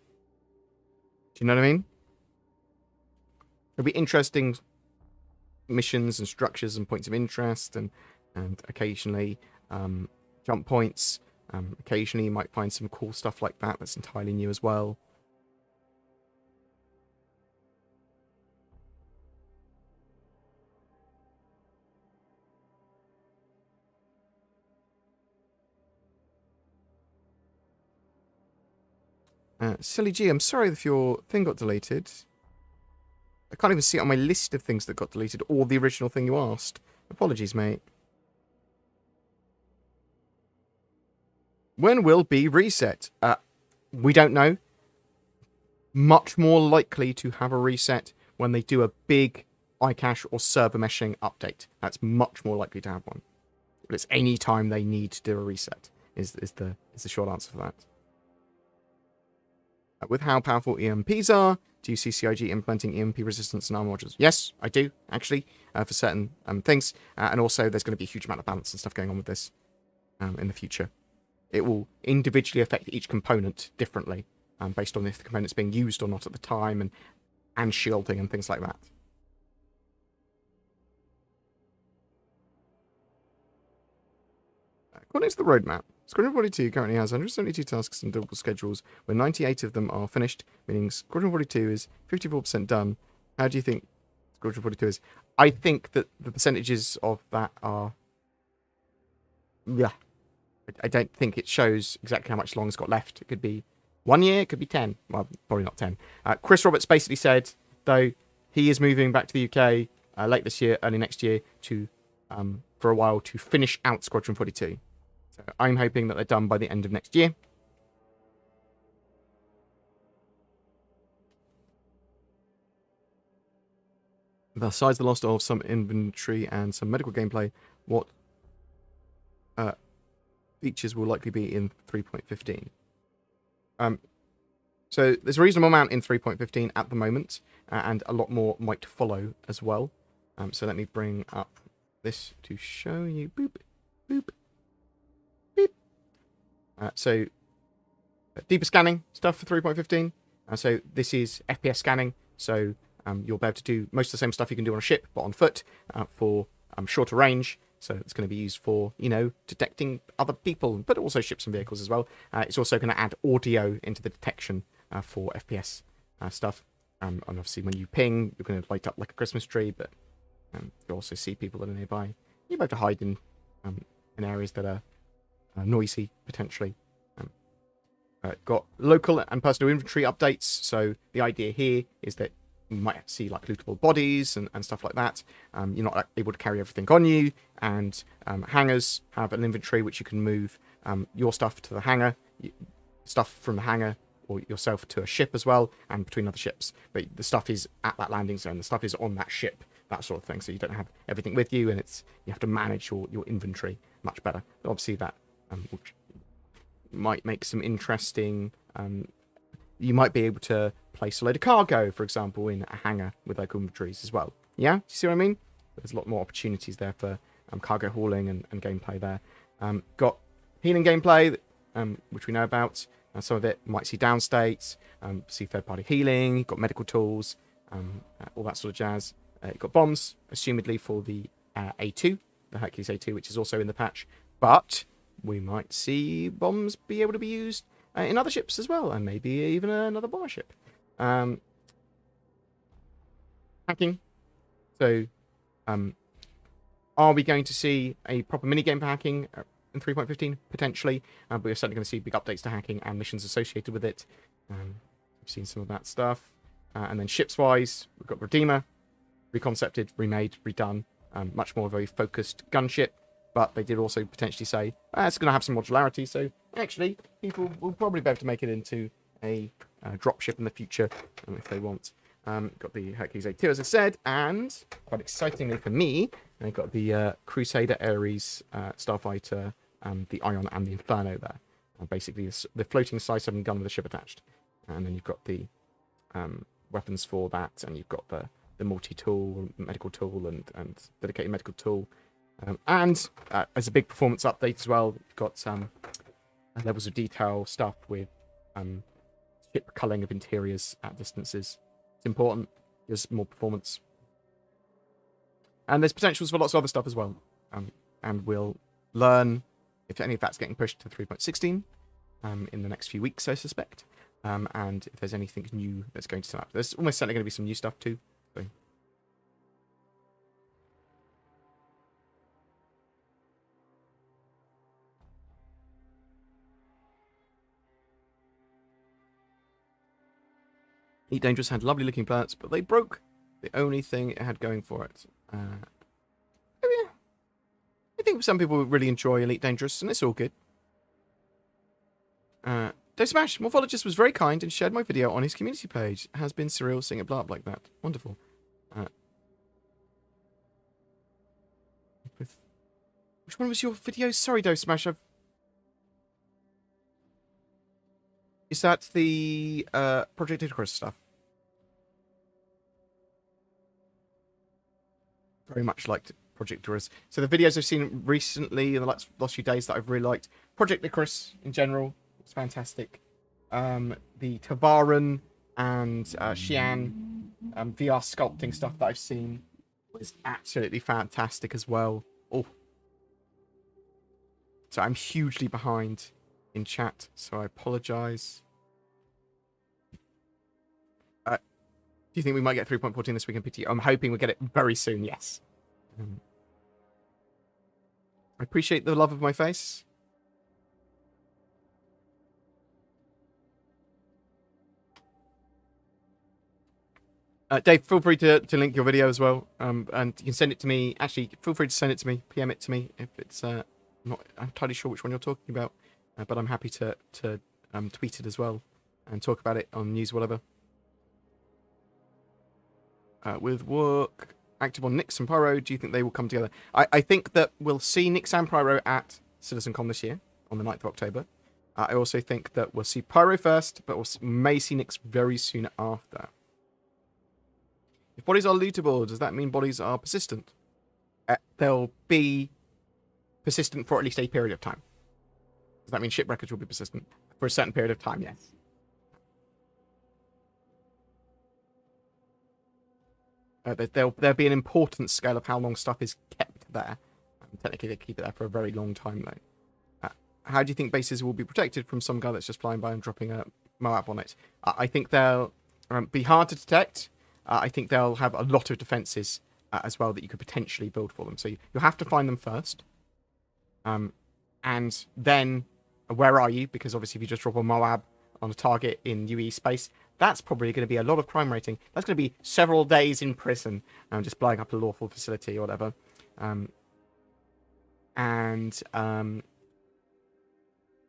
Do you know what I mean? It'll be interesting missions and structures and points of interest and occasionally jump points. Occasionally you might find some cool stuff like that that's entirely new as well. Silly G, I'm sorry if your thing got deleted. I can't even see it on my list of things that got deleted, or the original thing you asked. Apologies, mate. When will be reset? We don't know. Much more likely to have a reset when they do a big iCache or server meshing update. That's much more likely to have one. But it's any time they need to do a reset is the short answer for that. With how powerful EMPs are, do you see CIG implementing EMP resistance in armor modules? Yes, I do, actually, for certain things. And also, there's going to be a huge amount of balance and stuff going on with this in the future. It will individually affect each component differently, based on if the component's being used or not at the time, and shielding and things like that. According to the roadmap, Squadron 42 currently has 172 tasks and doable schedules, where 98 of them are finished, meaning Squadron 42 is 54% done. How do you think Squadron 42 is? I think that the percentages of that are... Yeah. I don't think it shows exactly how much long's got left. It could be 1 year, it could be 10. Well, probably not 10. Chris Roberts basically said, though, he is moving back to the UK late this year, early next year, to for a while to finish out Squadron 42. So I'm hoping that they're done by the end of next year. Besides the loss of some inventory and some medical gameplay, what features will likely be in 3.15? So there's a reasonable amount in 3.15 at the moment, and a lot more might follow as well. So let me bring up this to show you. Boop, boop, beep. So deeper scanning stuff for 3.15. So this is FPS scanning. So you'll be able to do most of the same stuff you can do on a ship, but on foot for shorter range. So it's going to be used for, detecting other people, but also ships and vehicles as well. It's also going to add audio into the detection for FPS stuff. And obviously when you ping, you're going to light up like a Christmas tree, but you'll also see people that are nearby. You're able to hide in areas that are noisy, potentially. Got local and personal inventory updates. So the idea here is that you might see like lootable bodies and stuff like that. You're not able to carry everything on you, and hangars have an inventory which you can move your stuff to the hangar, stuff from the hangar or yourself to a ship as well, and between other ships. But the stuff is at that landing zone. The stuff is on that ship, that sort of thing. So you don't have everything with you, and you have to manage your inventory much better. But obviously that might make some interesting. You might be able to place a load of cargo, for example, in a hangar with local inventories as well. Yeah, do you see what I mean? There's a lot more opportunities there for cargo hauling and gameplay there. Got healing gameplay, which we know about. Some of it might see downstates, see third-party healing. Got medical tools, all that sort of jazz. Got bombs, assumedly for the A2, the Hercules A2, which is also in the patch. But we might see bombs be able to be used in other ships as well, and maybe even another bomber ship. Hacking. So, are we going to see a proper minigame for hacking in 3.15? Potentially. But we're certainly going to see big updates to hacking and missions associated with it. We've seen some of that stuff. And then ships-wise, we've got Redeemer, reconcepted, remade, redone. Much more of a focused gunship. But they did also potentially say, it's going to have some modularity, so actually, people will probably be able to make it into a dropship in the future if they want. Got the Hercules A2, as I said, and quite excitingly for me, I got the Crusader Ares Starfighter, the Ion and the Inferno there. Basically, the floating Psy-7 gun with a ship attached. And then you've got the weapons for that, and you've got the multi-tool, medical tool, and dedicated medical tool. And as a big performance update as well, you've got levels of detail stuff with ship culling of interiors at distances. It's important. There's more performance. And there's potentials for lots of other stuff as well. And we'll learn if any of that's getting pushed to 3.16 in the next few weeks, I suspect. And if there's anything new that's going to turn up. There's almost certainly going to be some new stuff too. So. Elite Dangerous had lovely looking planets, but they broke the only thing it had going for it. I think some people really enjoy Elite Dangerous, and it's all good. Dave Smash, Morphologist was very kind and shared my video on his community page. Has been surreal seeing it blow up like that. Wonderful. Which one was your video? Sorry, Dave Smash. Is that the Project Icarus stuff? Very much liked Project Icarus. So the videos I've seen recently in the last few days that I've really liked. Project Icarus in general was fantastic. The Tavaran and Xi'an VR sculpting stuff that I've seen was absolutely fantastic as well. Oh. So I'm hugely behind in chat, so I apologise. Do you think we might get 3.14 this week in PT? I'm hoping we get it very soon, yes. I appreciate the love of my face. Dave, feel free to link your video as well, and you can send it to me. Actually, feel free to send it to me, PM it to me if it's not entirely sure which one you're talking about, but I'm happy to tweet it as well and talk about it on news, whatever. With work active on Nyx and Pyro, do you think they will come together? I think that we'll see Nyx and Pyro at CitizenCon this year on the 9th of October. I also think that we'll see Pyro first, but we may see Nyx very soon after. If bodies are lootable, does that mean bodies are persistent? They'll be persistent for at least a period of time. Does that mean shipwreckage will be persistent for a certain period of time? Yes. There'll be an important scale of how long stuff is kept there. Technically, they keep it there for a very long time, though. How do you think bases will be protected from some guy that's just flying by and dropping a Moab on it? I think they'll be hard to detect. I think they'll have a lot of defenses as well that you could potentially build for them. So you'll have to find them first. And then, where are you? Because obviously if you just drop a Moab on a target in UE space, that's probably going to be a lot of crime rating. That's going to be several days in prison, just blowing up a lawful facility or whatever. So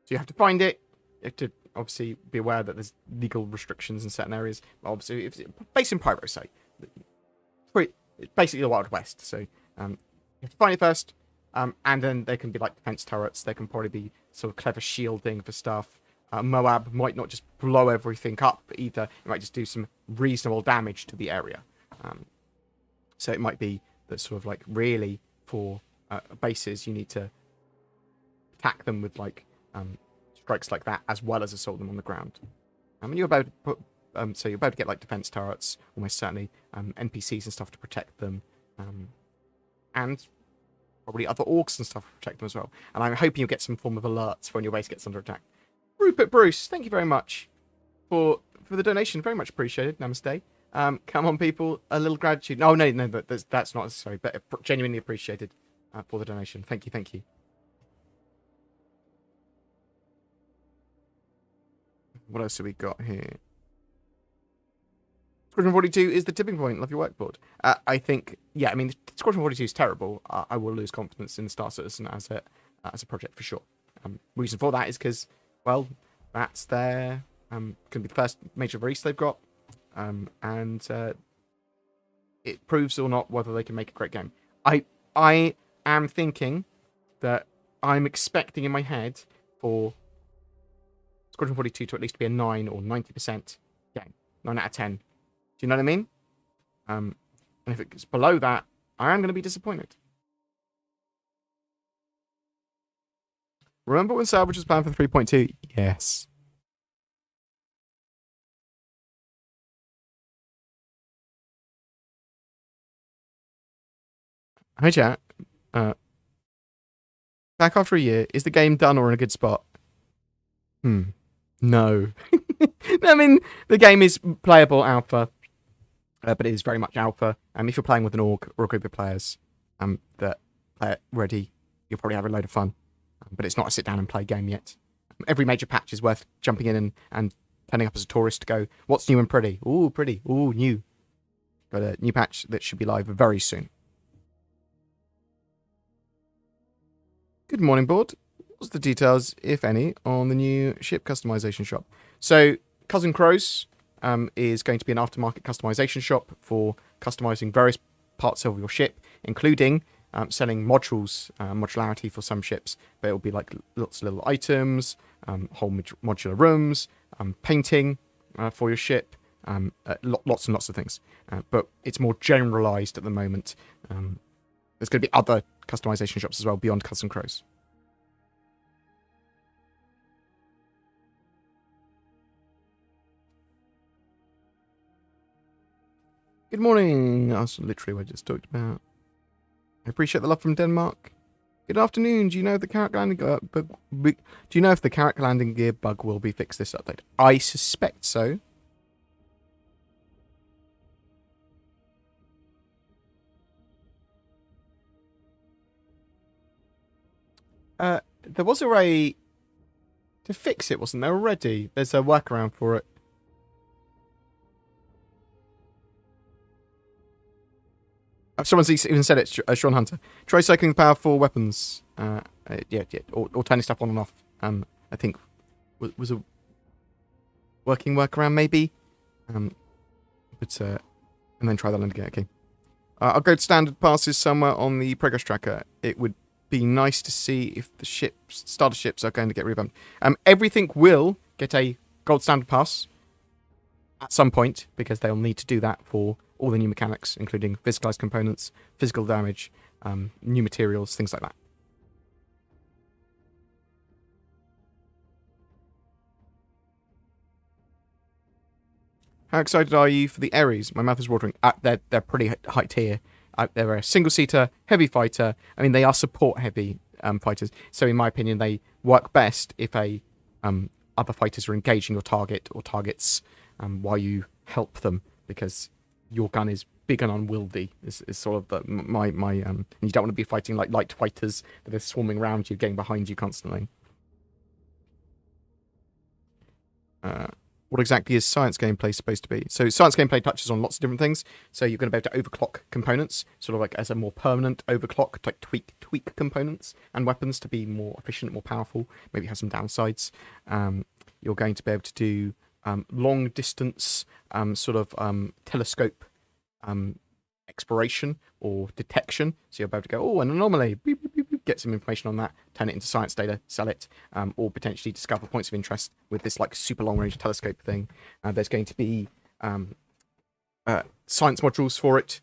you have to find it. You have to obviously be aware that there's legal restrictions in certain areas. Obviously, if it's based in Pyro, say. It's basically the Wild West. So you have to find it first. And then there can be like defense turrets. There can probably be sort of clever shielding for stuff. Moab might not just blow everything up either. It might just do some reasonable damage to the area. So it might be that sort of like really for bases, you need to attack them with like strikes like that as well as assault them on the ground. And you're about to put, so you're about to get like defense turrets, almost certainly NPCs and stuff to protect them, and probably other orcs and stuff to protect them as well. And I'm hoping you'll get some form of alerts for when your base gets under attack. Rupert Bruce, thank you very much for the donation. Very much appreciated. Namaste. Come on, people. A little gratitude. No, that's not necessary, but genuinely appreciated for the donation. Thank you. What else have we got here? Squadron 42 is the tipping point. Love your workboard. I think, yeah, I mean, Squadron 42 is terrible. I will lose confidence in Star Citizen as a project for sure. Reason for that is because, well, that's their going to be the first major release they've got, and it proves or not whether they can make a great game. I am thinking that I'm expecting in my head for Squadron 42 to at least be a 9 or 90% game. 9 out of 10. Do you know what I mean? And if it's below that, I am going to be disappointed. Remember when Salvage was planned for 3.2? Yes. Hi, chat. Back after a year, is the game done or in a good spot? No. I mean, the game is playable alpha, but it is very much alpha. If you're playing with an org or a group of players that play it ready, you'll probably have a load of fun. But it's not a sit down and play game yet. Every major patch is worth jumping in and turning up as a tourist to go, what's new and pretty? Ooh, pretty. Ooh, new. Got a new patch that should be live very soon. Good morning, board. What's the details, if any, on the new ship customization shop? So, Cousin Crows is going to be an aftermarket customization shop for customizing various parts of your ship, including selling modules, modularity for some ships, but it'll be like lots of little items, whole modular rooms, painting for your ship, lots and lots of things. But it's more generalized at the moment. There's going to be other customization shops as well beyond Cousin Crows. Good morning. That's literally what I just talked about. I appreciate the love from Denmark. Good afternoon. Do you know if the character landing gear bug will be fixed this update? I suspect so. There was a way to fix it, wasn't there already? There's a workaround for it. Someone's even said it, Sean Hunter. Try cycling powerful weapons. Yeah. Or turning stuff on and off. I think was a working workaround, maybe. And then try that land again. Okay. I'll go to standard passes somewhere on the progress tracker. It would be nice to see if the starter ships are going to get revamped. Everything will get a gold standard pass at some point, because they'll need to do that for all the new mechanics, including physicalized components, physical damage, new materials, things like that. How excited are you for the Ares? My mouth is watering. They're pretty high tier. They're a single-seater, heavy fighter. I mean, they are support-heavy fighters. So in my opinion, they work best if other fighters are engaging your target or targets while you help them, because your gun is big and unwieldy. Is sort of and you don't want to be fighting like light fighters that are swarming around you, getting behind you constantly. What exactly is science gameplay supposed to be? So science gameplay touches on lots of different things. So you're going to be able to overclock components, sort of like as a more permanent overclock, like tweak components and weapons to be more efficient, more powerful. Maybe have some downsides. You're going to be able to do long distance telescope exploration or detection. So you'll be able to go, an anomaly, beep, beep, beep, beep, get some information on that, turn it into science data, sell it, or potentially discover points of interest with this like super long range telescope thing. There's going to be science modules for it,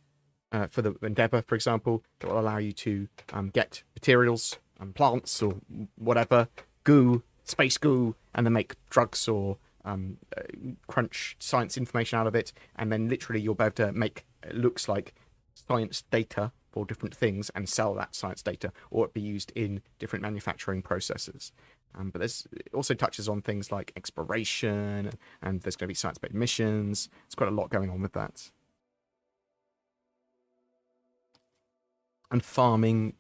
for the Endeavour, for example, that will allow you to get materials, plants or whatever, goo, space goo, and then make drugs or crunch science information out of it, and then literally you'll be able to make, it looks like, science data for different things and sell that science data, or it be used in different manufacturing processes. But it also touches on things like exploration, and there's going to be science-based missions. There's quite a lot going on with that. And farming,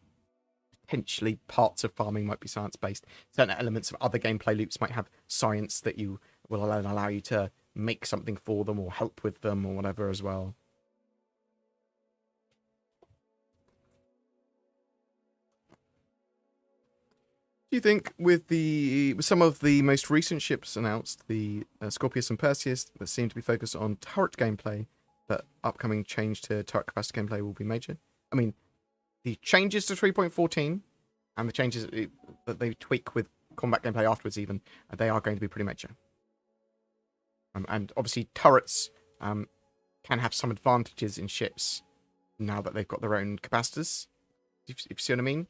potentially parts of farming might be science-based. Certain elements of other gameplay loops might have science that you will allow you to make something for them or help with them or whatever as well. Do you think with some of the most recent ships announced, the Scorpius and Perseus, that seem to be focused on turret gameplay, that upcoming change to turret capacity gameplay will be major? I mean, the changes to 3.14 and the changes that they tweak with combat gameplay afterwards, even, they are going to be pretty major. And obviously, turrets can have some advantages in ships now that they've got their own capacitors. If you see what I mean?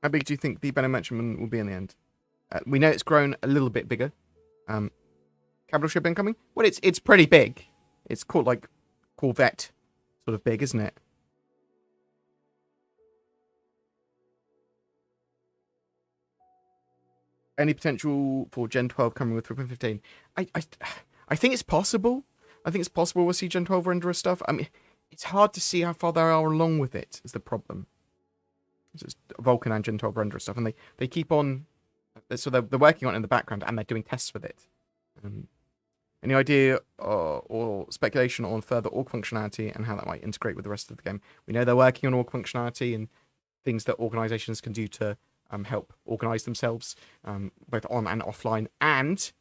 How big do you think the Benemention will be in the end? We know it's grown a little bit bigger. Capital ship incoming? Well, it's pretty big. It's called like Corvette sort of big, isn't it? Any potential for Gen 12 coming with 3.15? I think it's possible. I think it's possible we'll see Gen 12 renderer stuff. I mean, it's hard to see how far they are along with it, is the problem. It's Vulkan and Gen 12 renderer stuff, and they keep on... So they're working on it in the background, and they're doing tests with it. Any idea or speculation on further org functionality and how that might integrate with the rest of the game? We know they're working on org functionality and things that organizations can do to help organize themselves, both on and offline. And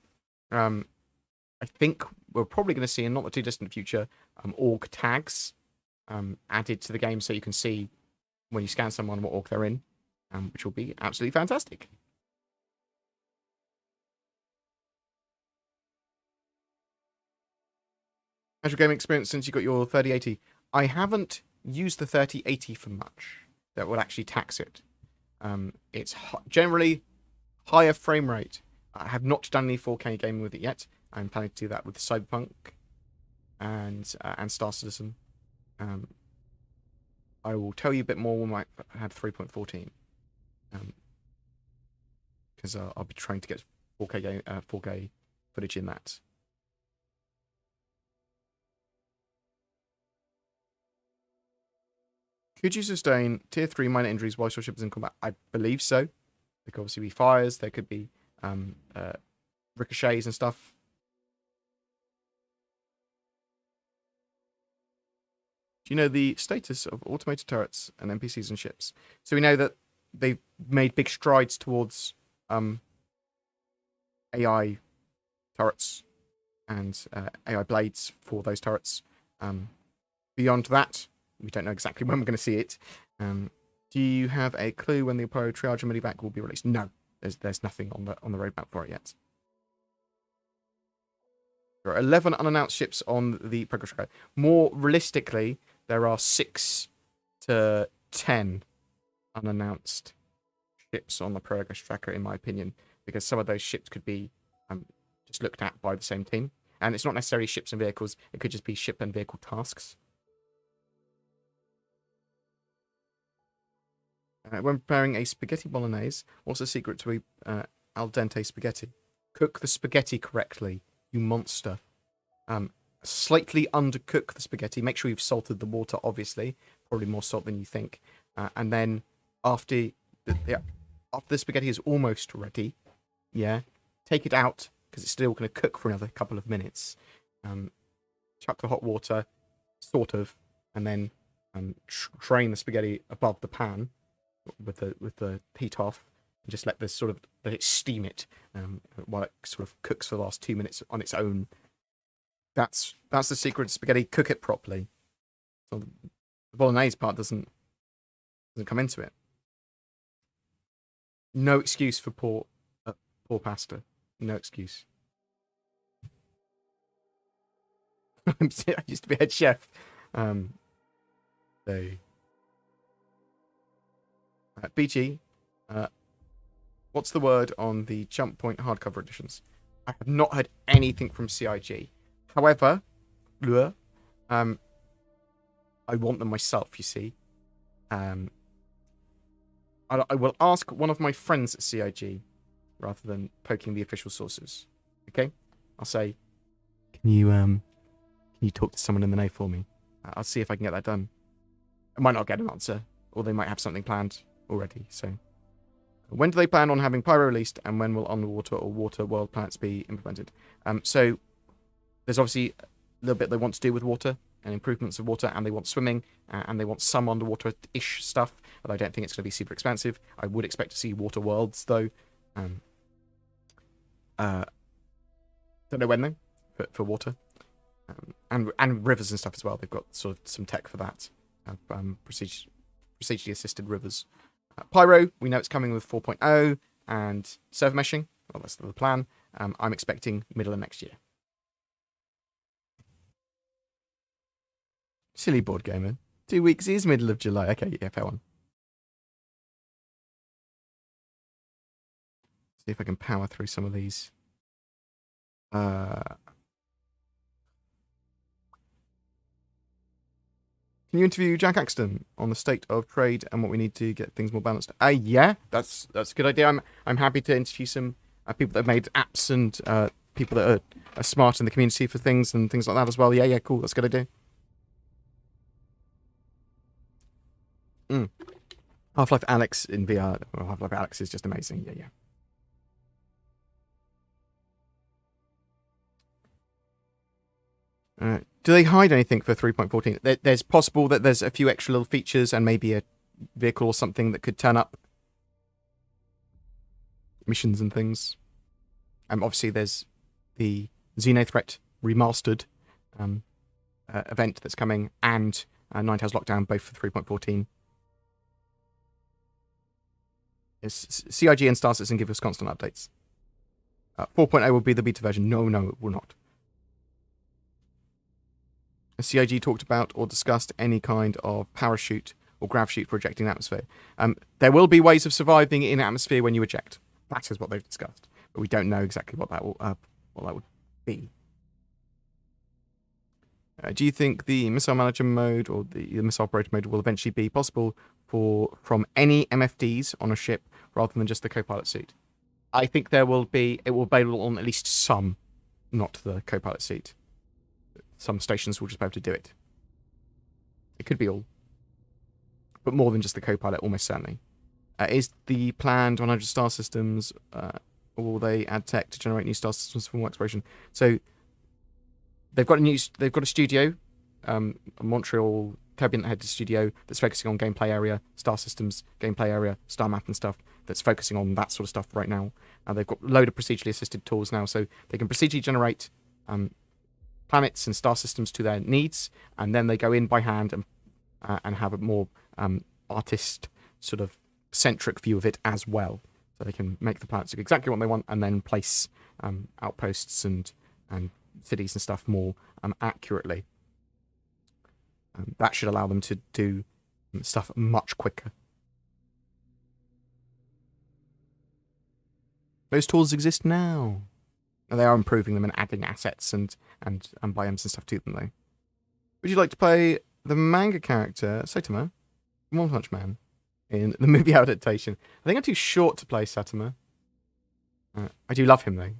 I think we're probably going to see in not the too distant future org tags added to the game, so you can see when you scan someone what org they're in, which will be absolutely fantastic. How's your gaming experience since you got your 3080? I haven't used the 3080 for much. That will actually tax it. It's generally higher frame rate. I have not done any 4K gaming with it yet. I'm planning to do that with Cyberpunk and Star Citizen. I will tell you a bit more when I have 3.14. Because I'll be trying to get 4K footage in that. Could you sustain tier 3 minor injuries while your ship is in combat? I believe so. There could obviously be fires. There could be ricochets and stuff. Do you know the status of automated turrets and NPCs and ships? So we know that they've made big strides towards AI turrets and AI blades for those turrets. Beyond that, we don't know exactly when we're going to see it. Do you have a clue when the Apollo Triage and Medivac will be released? No, there's nothing on the roadmap for it yet. There are 11 unannounced ships on the progress tracker. More realistically, there are 6 to 10 unannounced ships on the progress tracker, in my opinion, because some of those ships could be just looked at by the same team. And it's not necessarily ships and vehicles. It could just be ship and vehicle tasks. When preparing a spaghetti bolognese, what's the secret to al dente spaghetti? Cook the spaghetti correctly, you monster. Slightly undercook the spaghetti. Make sure you've salted the water, obviously. Probably more salt than you think. And then after the spaghetti is almost ready, take it out, because it's still going to cook for another couple of minutes. Chuck the hot water, sort of, and then drain the spaghetti above the pan with the heat off, and just let it steam it while it sort of cooks for the last 2 minutes on its own. That's the secret to spaghetti. Cook it properly. So the bolognese part doesn't come into it. No excuse for poor pasta. No excuse. I used to be head chef. BG, what's the word on the Jump Point hardcover editions? I have not heard anything from CIG. However, I want them myself, you see. I will ask one of my friends at CIG rather than poking the official sources. Okay? I'll say, can you talk to someone in the know for me? I'll see if I can get that done. I might not get an answer, or they might have something planned already. So, when do they plan on having Pyro released, and when will underwater or water world planets be implemented? So, there's obviously a little bit they want to do with water and improvements of water, and they want swimming, and they want some underwater-ish stuff, but I don't think it's going to be super expansive. I would expect to see water worlds, though. Don't know when, though, for water. And rivers and stuff as well. They've got sort of some tech for that. Procedurally assisted rivers. Pyro, we know it's coming with 4.0 and server meshing. Well, that's the plan. I'm expecting middle of next year. Silly BoredGamer. 2 weeks is middle of July. Okay, yeah, fair one. See if I can power through some of these. Can you interview Jack Axton on the state of trade and what we need to get things more balanced? Yeah, that's a good idea. I'm happy to interview some people that have made apps and people that are smart in the community for things and things like that as well. Yeah, cool. That's a good idea. Half-Life Alyx in VR. Well, Half-Life Alyx is just amazing. Yeah. Do they hide anything for 3.14? There's possible that there's a few extra little features and maybe a vehicle or something that could turn up. Missions and things. Obviously, there's the Xenothreat Remastered event that's coming, and Nine Tails Lockdown, both for 3.14. CIG and Star Citizen give us constant updates. 4.0 will be the beta version. No, it will not. CIG talked about or discussed any kind of parachute or grav chute for ejecting atmosphere. There will be ways of surviving in atmosphere when you eject. That is what they've discussed, but we don't know exactly what that would be. Do you think the missile manager mode or the missile operator mode will eventually be possible from any MFDs on a ship rather than just the co-pilot seat? I think it will be available on at least some, not the co-pilot seat. Some stations will just be able to do it. It could be all. But more than just the co-pilot, almost certainly. Is the planned 100 star systems, or will they add tech to generate new star systems for more exploration? So, they've got a studio, Montreal Turbulent-headed studio that's focusing on gameplay area, star systems, gameplay area, star map and stuff, that's focusing on that sort of stuff right now. They've got a load of procedurally assisted tools now, so they can procedurally generate planets and star systems to their needs, and then they go in by hand and have a more artist sort of centric view of it as well. So they can make the planets do exactly what they want and then place outposts and cities and stuff more accurately. That should allow them to do stuff much quicker. Those tools exist now. And they are improving them and adding assets and biomes and stuff to them, though. Would you like to play the manga character, Saitama, One Punch Man, in the movie adaptation? I think I'm too short to play Saitama. I do love him, though.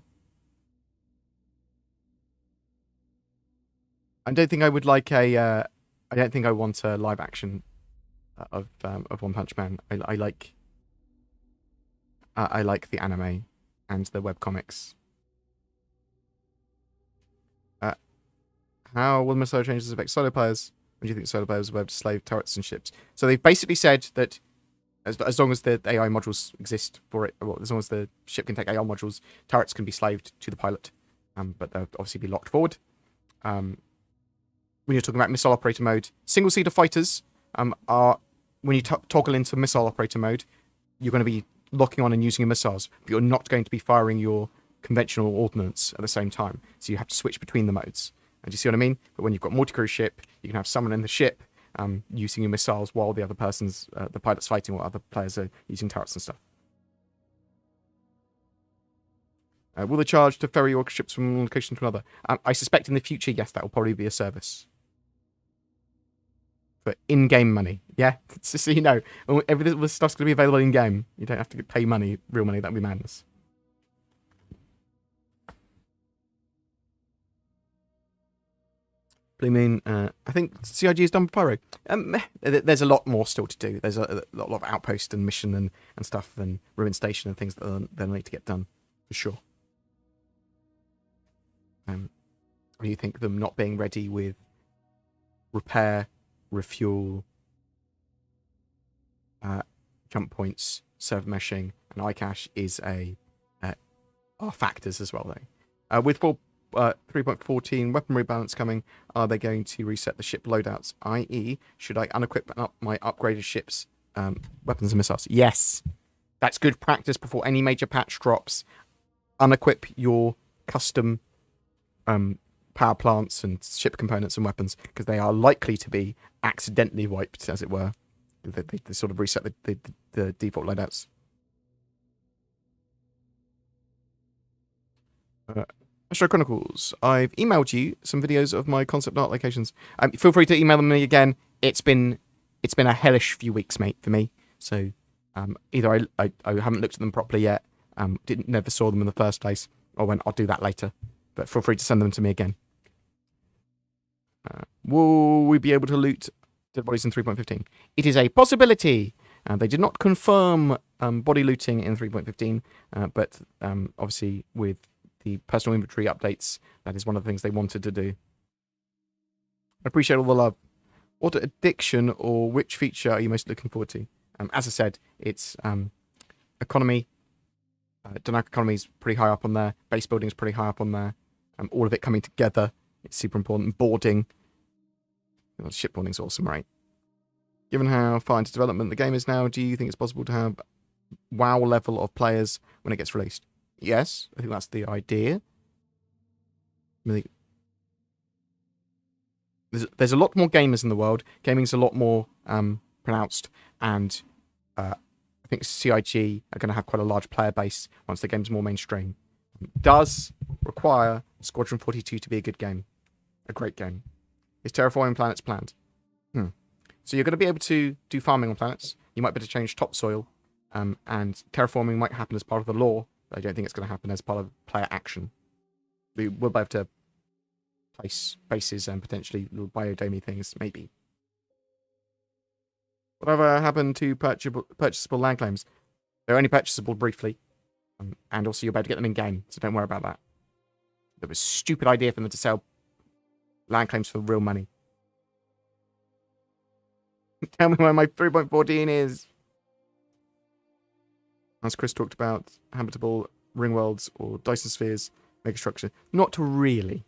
I don't think I would like a... I don't think I want a live action of One Punch Man. I like the anime and the webcomics. How will missile changes affect solo players? When do you think solo players will be able to slave turrets and ships? So they've basically said that as long as the AI modules exist for it, or as long as the ship can take AI modules, turrets can be slaved to the pilot, but they'll obviously be locked forward. When you're talking about missile operator mode, single-seater fighters are, when you toggle into missile operator mode, you're going to be locking on and using your missiles, but you're not going to be firing your conventional ordnance at the same time. So you have to switch between the modes. And do you see what I mean? But when you've got multi-crew ship, you can have someone in the ship using your missiles while the other person's, the pilot's fighting, while other players are using turrets and stuff. Will the charge to ferry your ships from one location to another? I suspect in the future, yes, that will probably be a service. For in-game money. Yeah, so you know, everything, this stuff's going to be available in-game. You don't have to pay money, real money. That would be madness. I mean, I think CIG is done with Pyro. There's a lot more still to do. There's a lot of outpost and mission and stuff and ruin station and things that they'll need to get done, for sure. Do you think them not being ready with repair, refuel, jump points, server meshing, and iCache is are factors as well, though. With 3.14 weaponry balance coming, are they going to reset the ship loadouts? I.e., should I unequip my upgraded ship's weapons and missiles? Yes. That's good practice before any major patch drops. Unequip your custom power plants and ship components and weapons, because they are likely to be accidentally wiped, as it were. They sort of reset the default loadouts. Astro Chronicles, I've emailed you some videos of my concept art locations. Feel free to email them to me again. It's been a hellish few weeks, mate, for me. So either I haven't looked at them properly yet, never saw them in the first place, or I'll do that later. But feel free to send them to me again. Will we be able to loot dead bodies in 3.15? It is a possibility. They did not confirm body looting in 3.15, but obviously with the personal inventory updates, that is one of the things they wanted to do. I appreciate all the love. What addiction or which feature are you most looking forward to? As I said, it's economy. Dynamic economy is pretty high up on there. Base building is pretty high up on there. All of it coming together. It's super important. Boarding. Well, shipboarding is awesome, right? Given how far into development the game is now, do you think it's possible to have WoW level of players when it gets released? Yes, I think that's the idea. Really, there's a lot more gamers in the world. Gaming's a lot more pronounced, and I think CIG are going to have quite a large player base once the game's more mainstream. It does require Squadron 42 to be a good game, a great game. Is terraforming planets planned? So you're going to be able to do farming on planets. You might be able to change topsoil, and terraforming might happen as part of the lore. But I don't think it's going to happen as part of player action. We will be able to place bases and potentially little biodomey things, maybe. Whatever happened to purchasable land claims? They're only purchasable briefly, and also you're able to get them in game, so don't worry about that. It was a stupid idea for them to sell land claims for real money. Tell me where my 3.14 is. As Chris talked about, habitable ring worlds or Dyson spheres, megastructure. Not really.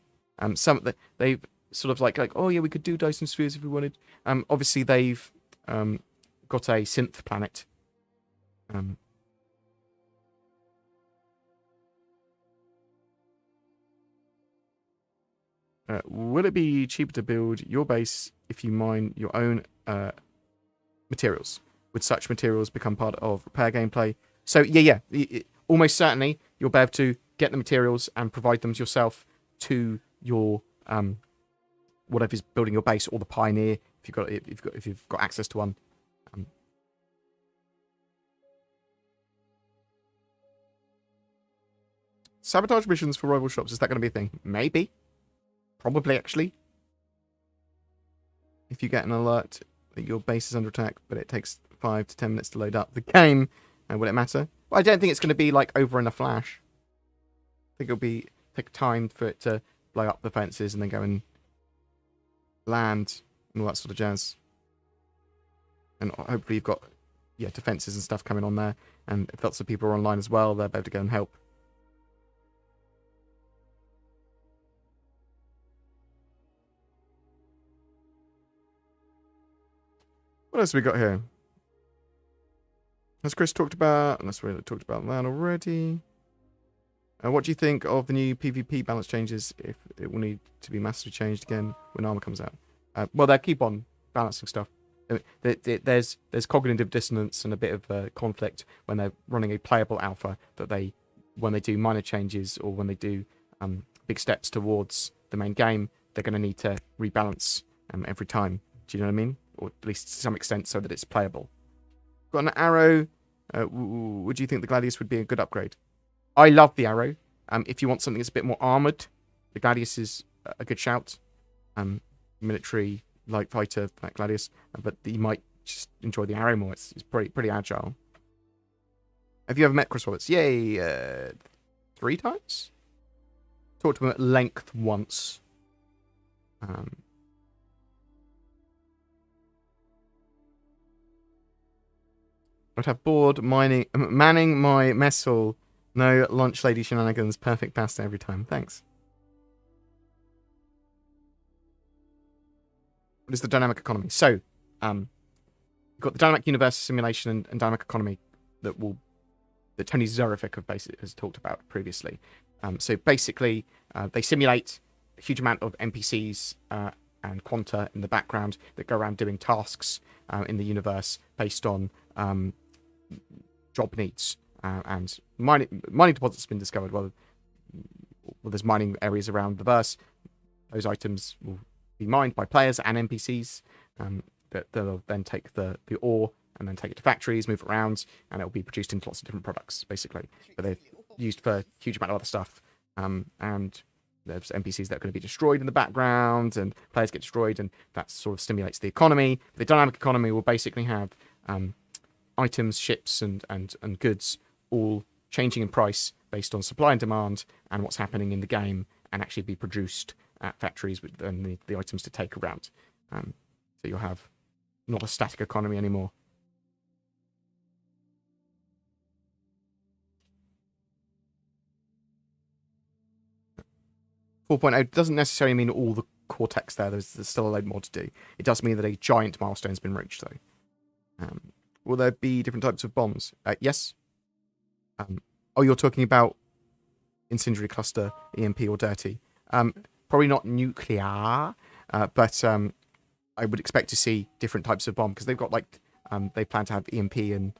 They've sort of like, oh yeah, we could do Dyson spheres if we wanted. Obviously they've got a synth planet. Will it be cheaper to build your base if you mine your own materials? Would such materials become part of repair gameplay? So, yeah. Almost certainly, you'll be able to get the materials and provide them yourself to your whatever's building your base, or the pioneer if you've got access to one. Sabotage missions for rival shops, is that going to be a thing? Maybe. Probably, actually. If you get an alert that your base is under attack, but it takes 5 to 10 minutes to load up the game, will it matter? Well, I don't think it's going to be like over in a flash. I think it'll take time for it to blow up the fences and then go and land and all that sort of jazz. And hopefully you've got defenses and stuff coming on there. And if lots of people are online as well, they'll be able to go and help. What else have we got here? Has Chris talked about... Unless we talked about that already. What do you think of the new PvP balance changes, if it will need to be massively changed again when armor comes out? Well, they'll keep on balancing stuff. There's cognitive dissonance and a bit of conflict when they're running a playable alpha, that when they do minor changes or when they do big steps towards the main game, they're going to need to rebalance every time. Do you know what I mean? Or at least to some extent, so that it's playable. Got an arrow. Would you think the Gladius would be a good upgrade? I love the arrow. If you want something that's a bit more armoured, the Gladius is a good shout. Military, light fighter, that Gladius. But you might just enjoy the arrow more. It's pretty agile. Have you ever met Chris Roberts? Yay! 3 times? Talked to him at length once. I'd have bored manning my mess hall. No lunch lady shenanigans. Perfect pasta every time. Thanks. What is the dynamic economy? So, you've got the dynamic universe simulation and dynamic economy that Tony Zurifik has talked about previously. So basically, they simulate a huge amount of NPCs and quanta in the background that go around doing tasks in the universe based on job needs. And mining deposits have been discovered. Well, there's mining areas around the verse. Those items will be mined by players and NPCs. That they'll then take the ore and then take it to factories, move it around, and it'll be produced into lots of different products, basically. But they're used for a huge amount of other stuff. And there's NPCs that are going to be destroyed in the background, and players get destroyed, and that sort of stimulates the economy. The dynamic economy will basically have items, ships, and goods all changing in price based on supply and demand and what's happening in the game, and actually be produced at factories with the items to take around. So you'll have not a static economy anymore. .0 doesn't necessarily mean all the core text there. There's still a load more to do. It does mean that a giant milestone's been reached, though. Will there be different types of bombs? Yes. You're talking about incendiary cluster, EMP, or dirty. Probably not nuclear, but I would expect to see different types of bomb, because they've got they plan to have EMP and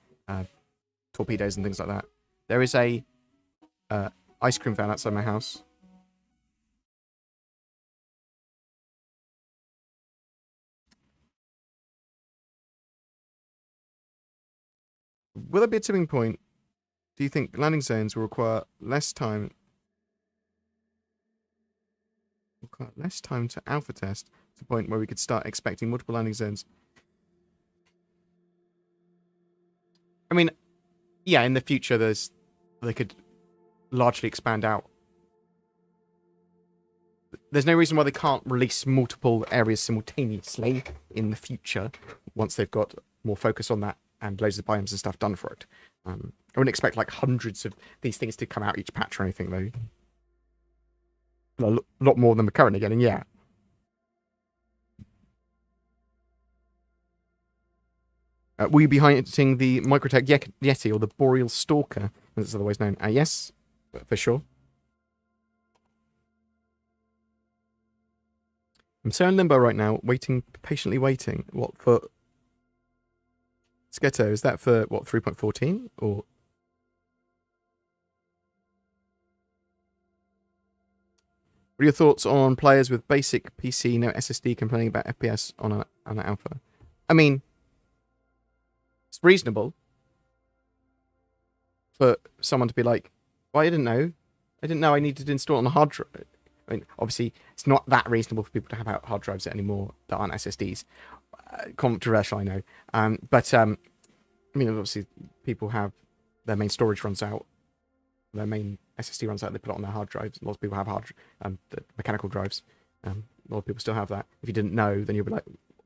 torpedoes and things like that. There is a ice cream van outside my house. Will there be a tipping point? Do you think landing zones will require less time to alpha test to the point where we could start expecting multiple landing zones? I mean, yeah, in the future they could largely expand out. There's no reason why they can't release multiple areas simultaneously in the future once they've got more focus on that and loads of biomes and stuff done for it. I wouldn't expect hundreds of these things to come out each patch or anything, though. A lot more than we're currently getting, yeah. Will you be hunting the Microtech Yeti or the Boreal Stalker, as it's otherwise known? Yes, for sure. I'm so in limbo right now, patiently waiting. What for? Sketo, is that for what, 3.14 or? What are your thoughts on players with basic PC, no SSD, complaining about FPS on an alpha? I mean, it's reasonable for someone to be like, well, I didn't know. I didn't know I needed to install it on a hard drive. I mean, obviously, it's not that reasonable for people to have hard drives anymore that aren't SSDs. Controversial, I know. But I mean, obviously, people have their main storage runs out. Their main SSD runs out, they put it on their hard drives. Lots of people have the mechanical drives. A lot of people still have that. If you didn't know, then you'll be like,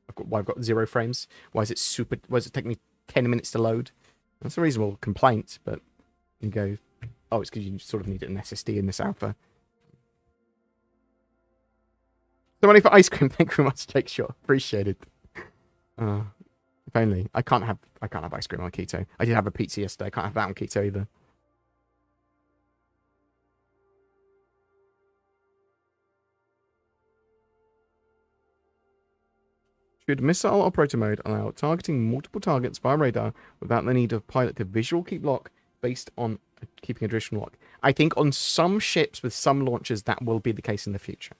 I've got 0 frames. Why is it taking me 10 minutes to load? That's a reasonable complaint, but you go, oh, it's because you sort of need an SSD in this alpha. So money for ice cream, thank you very much, Jake Shaw. Appreciate it. If only. I can't have ice cream on keto. I did have a pizza yesterday. I can't have that on keto either. Should missile operator mode allow targeting multiple targets via radar without the need of pilot to visual keep lock based on keeping a traditional lock? I think on some ships with some launchers that will be the case in the future.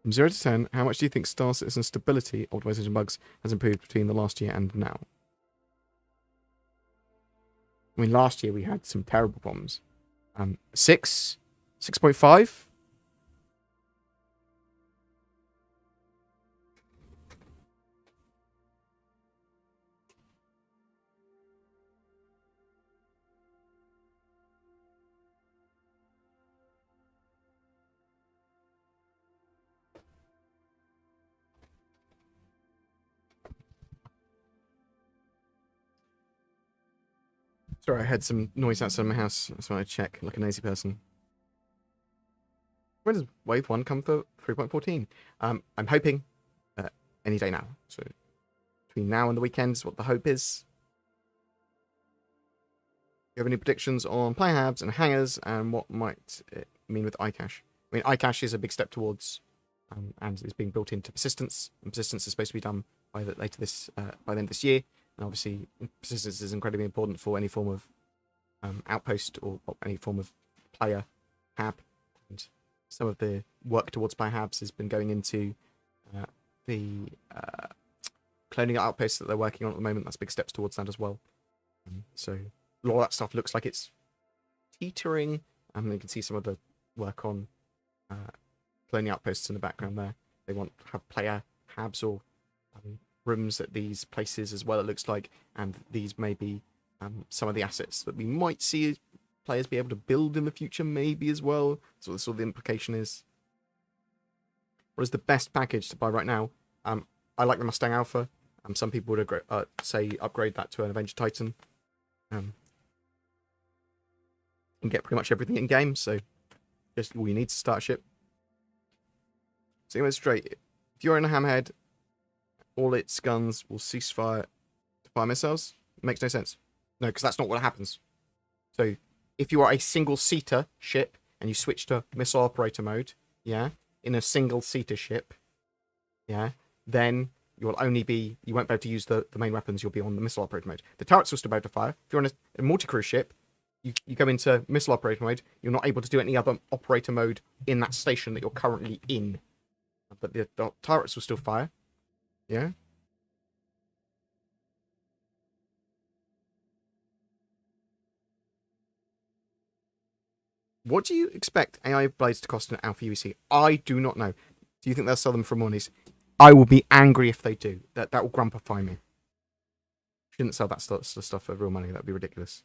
From 0 to 10, how much do you think Star Citizen stability optimization bugs has improved between the last year and now? I mean, last year we had some terrible problems. 6? 6.5? Sorry, I had some noise outside my house. That's why I check, like a lazy person. When does Wave 1 come for 3.14? I'm hoping any day now. So between now and the weekend is what the hope is. Do you have any predictions on player habs and hangers and what might it mean with iCache? I mean, iCache is a big step towards, and is being built into persistence. And persistence is supposed to be done by the end of this year. And obviously, persistence is incredibly important for any form of outpost or any form of player hab. And some of the work towards player habs has been going into the cloning outposts that they're working on at the moment. That's big steps towards that as well. So a lot of that stuff looks like it's teetering. And you can see some of the work on cloning outposts in the background there. They want to have player habs or rooms at these places as well, it looks like, and these may be some of the assets that we might see players be able to build in the future, maybe as well. So that's what the implication is. What is the best package to buy right now? I like the Mustang Alpha. Some people would say upgrade that to an Avenger Titan. And get pretty much everything in game, so just all you need to start a ship. So anyway, straight. If you're in a hammerhead, all its guns will cease fire to fire missiles. It makes no sense. No, because that's not what happens. So, if you are a single-seater ship and you switch to missile operator mode, yeah, in a single-seater ship, yeah, then you won't be able to use the main weapons. You'll be on the missile operator mode. The turrets will still be able to fire. If you're on a multi-crew ship, you go into missile operator mode. You're not able to do any other operator mode in that station that you're currently in. But the turrets will still fire. Yeah. What do you expect AI blades to cost in Alpha UEC? I do not know. Do you think they'll sell them for monies? I will be angry if they do. That will grumpify me. Shouldn't sell that stuff for real money. That'd be ridiculous.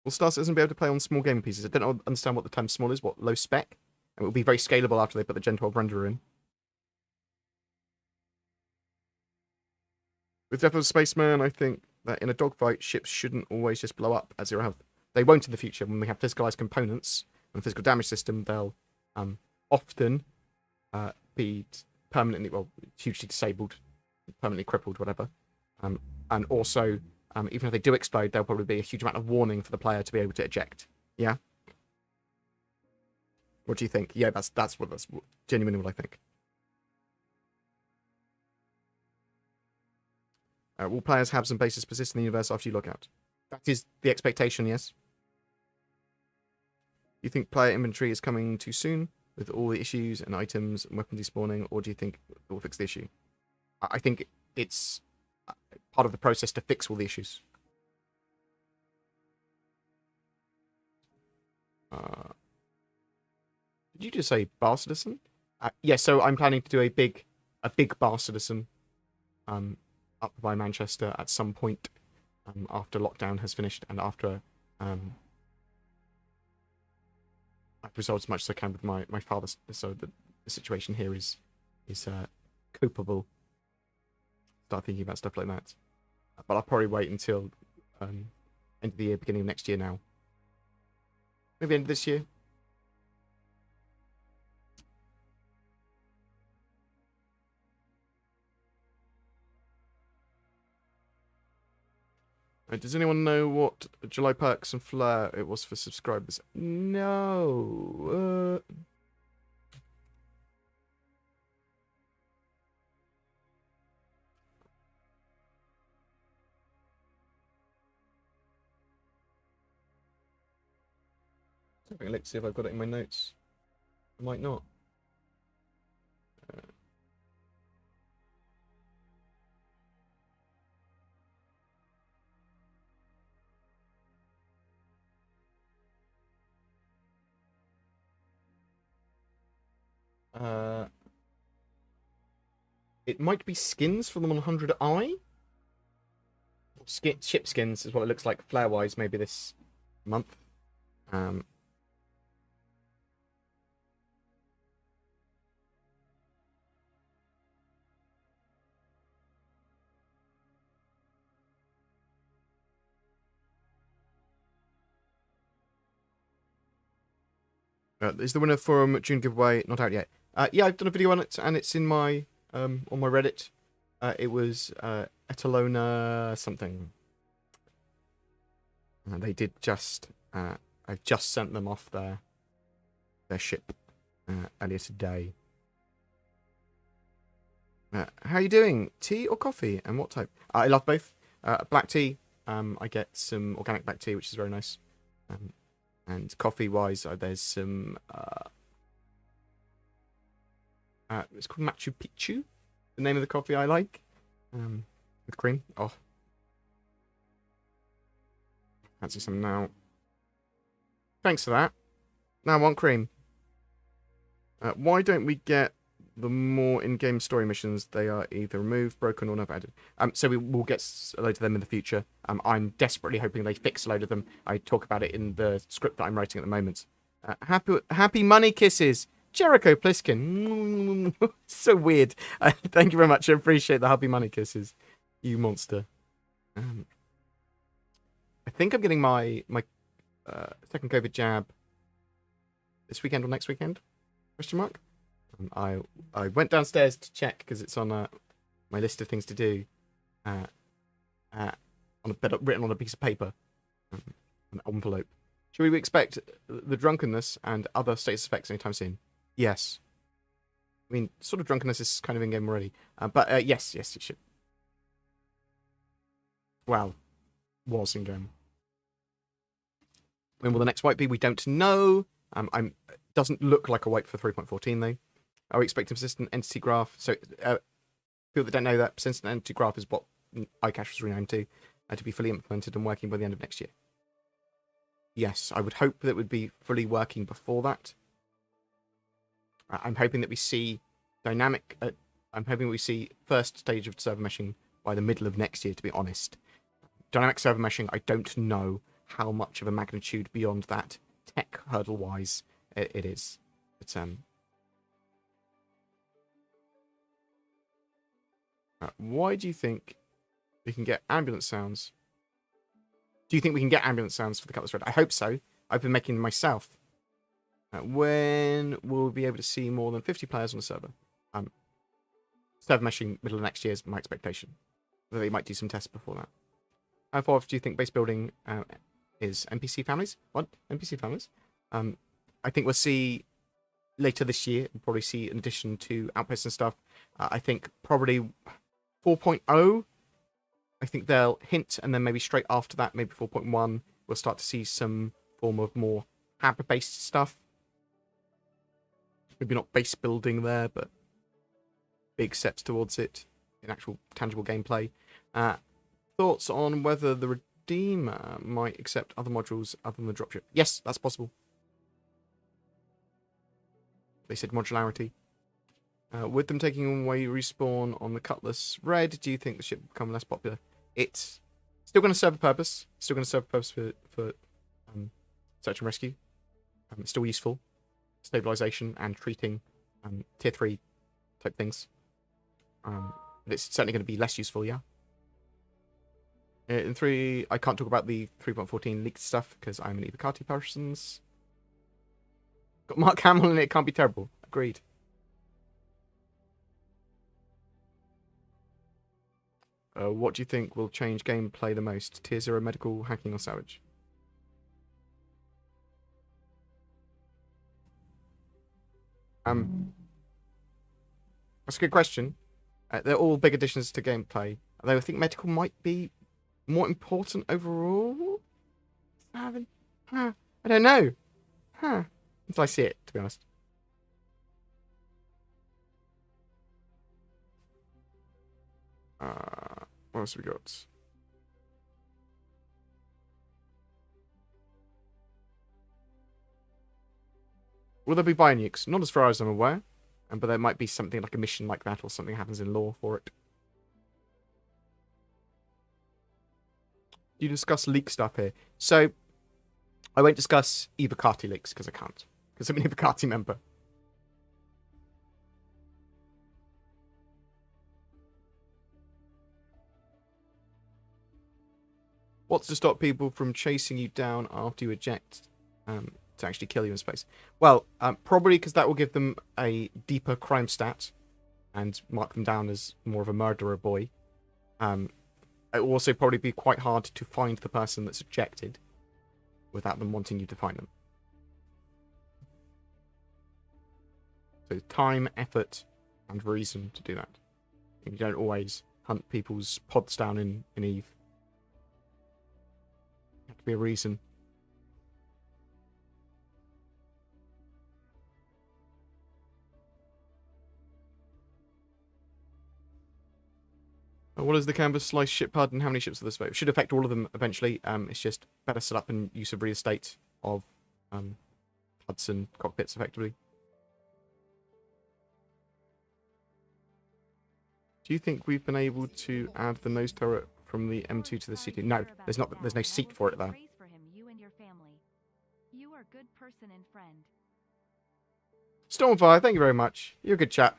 Will Star Citizen be able to play on small gaming pieces? I don't understand what the term small is. What, low spec? And it will be very scalable after they put the Gen 12 renderer in. With Death of a Spaceman, I think that in a dogfight, ships shouldn't always just blow up at 0 health. They won't in the future. When we have physicalized components and physical damage system, they'll often be permanently, well, hugely disabled, permanently crippled, whatever. And also, even if they do explode, there'll probably be a huge amount of warning for the player to be able to eject. Yeah? What do you think? Yeah, that's genuinely what I think. Will players have some bases persist in the universe after you log out? That is the expectation, yes. You think player inventory is coming too soon with all the issues and items and weapon despawning, or do you think it will fix the issue? I think it's part of the process to fix all the issues. Did you just say Bar Citizen? Yeah, so I'm planning to do a big Bar Citizen up by Manchester at some point after lockdown has finished and after I've resolved as much as I can with my father, so the situation here is copeable. Start thinking about stuff like that. But I'll probably wait until end of the year, beginning of next year now. Maybe end of this year. Does anyone know what July perks and flair it was for subscribers? No. Let's see if I've got it in my notes. I might not. It might be skins for the 100i. Ship skins is what it looks like flare-wise, maybe this month. Is the winner from June giveaway not out yet? Yeah, I've done a video on it, and it's in my on my Reddit. It was Etalona something. They did just. I've just sent them off their ship earlier today. How are you doing? Tea or coffee? And what type? I love both. Black tea. I get some organic black tea, which is very nice. And coffee-wise, there's some... it's called Machu Picchu, the name of the coffee I like. With cream. Oh. Fancy some now. Thanks for that. Now I want cream. Why don't we get the more in-game story missions? They are either removed, broken, or never added. So we will get a load of them in the future. I'm desperately hoping they fix a load of them. I talk about it in the script that I'm writing at the moment. Happy money kisses, Jericho Pliskin. So weird. Thank you very much. I appreciate the happy money kisses, you monster. I think I'm getting my second COVID jab this weekend or next weekend? Question mark. I went downstairs to check because it's on my list of things to do. On a bed written on a piece of paper, an envelope. Should we expect the drunkenness and other status effects anytime soon? Yes. I mean, sort of drunkenness is kind of in game already, but yes, it should. Well, was in game. When will the next wipe be? We don't know. Doesn't look like a wipe for 3.14 though. Are we expecting persistent entity graph? So, people that don't know that, persistent entity graph is what iCache was renamed to be fully implemented and working by the end of next year. Yes, I would hope that it would be fully working before that. I'm hoping that we see dynamic. I'm hoping we see first stage of server meshing by the middle of next year. To be honest, dynamic server meshing, I don't know how much of a magnitude beyond that tech hurdle wise it is. But why do you think we can get ambulance sounds? Do you think we can get ambulance sounds for the Cutlass Red? I hope so. I've been making them myself. When will we be able to see more than 50 players on the server? Server meshing middle of next year is my expectation. Though they might do some tests before that. How far off do you think base building is? NPC families? What? NPC families? I think we'll see later this year. We'll probably see in addition to outposts and stuff. I think probably 4.0. I think they'll hint, and then maybe straight after that, maybe 4.1, we'll start to see some form of more hab-based stuff. Maybe not base building there, but big steps towards it in actual tangible gameplay. Thoughts on whether the Redeemer might accept other modules other than the dropship? Yes, that's possible. They said modularity. With them taking away respawn on the Cutlass Red, do you think the ship will become less popular? It's still going to serve a purpose. Still going to serve a purpose for search and rescue. It's still useful. Stabilization and treating tier 3 type things. But it's certainly going to be less useful, yeah. In 3, I can't talk about the 3.14 leaked stuff because I'm an Evocati person's. Got Mark Hamill in it, can't be terrible. Agreed. What do you think will change gameplay the most? Tier 0 medical, hacking, or salvage? That's a good question. They're all big additions to gameplay. Although I think medical might be more important overall. I don't know. Until I see it, to be honest. What else have we got? Will there be bio-nukes? Not as far as I'm aware. But there might be something like a mission like that or something happens in lore for it. You discuss leak stuff here. So, I won't discuss Evocati leaks because I can't. Because I'm an Evocati member. What's to stop people from chasing you down after you eject to actually kill you in space? Well, probably because that will give them a deeper crime stat and mark them down as more of a murderer boy. It will also probably be quite hard to find the person that's ejected without them wanting you to find them. So time, effort, and reason to do that. You don't always hunt people's pods down in Eve. There has to be a reason. What is the canvas slice ship pad and how many ships are this? It should affect all of them eventually. It's just better set up and use of real estate of pads and cockpits effectively. Do you think we've been able to add the nose turret from the M2 to the C2? No, there's not. There's no seat for it there. Stormfire, thank you very much. You're a good chap.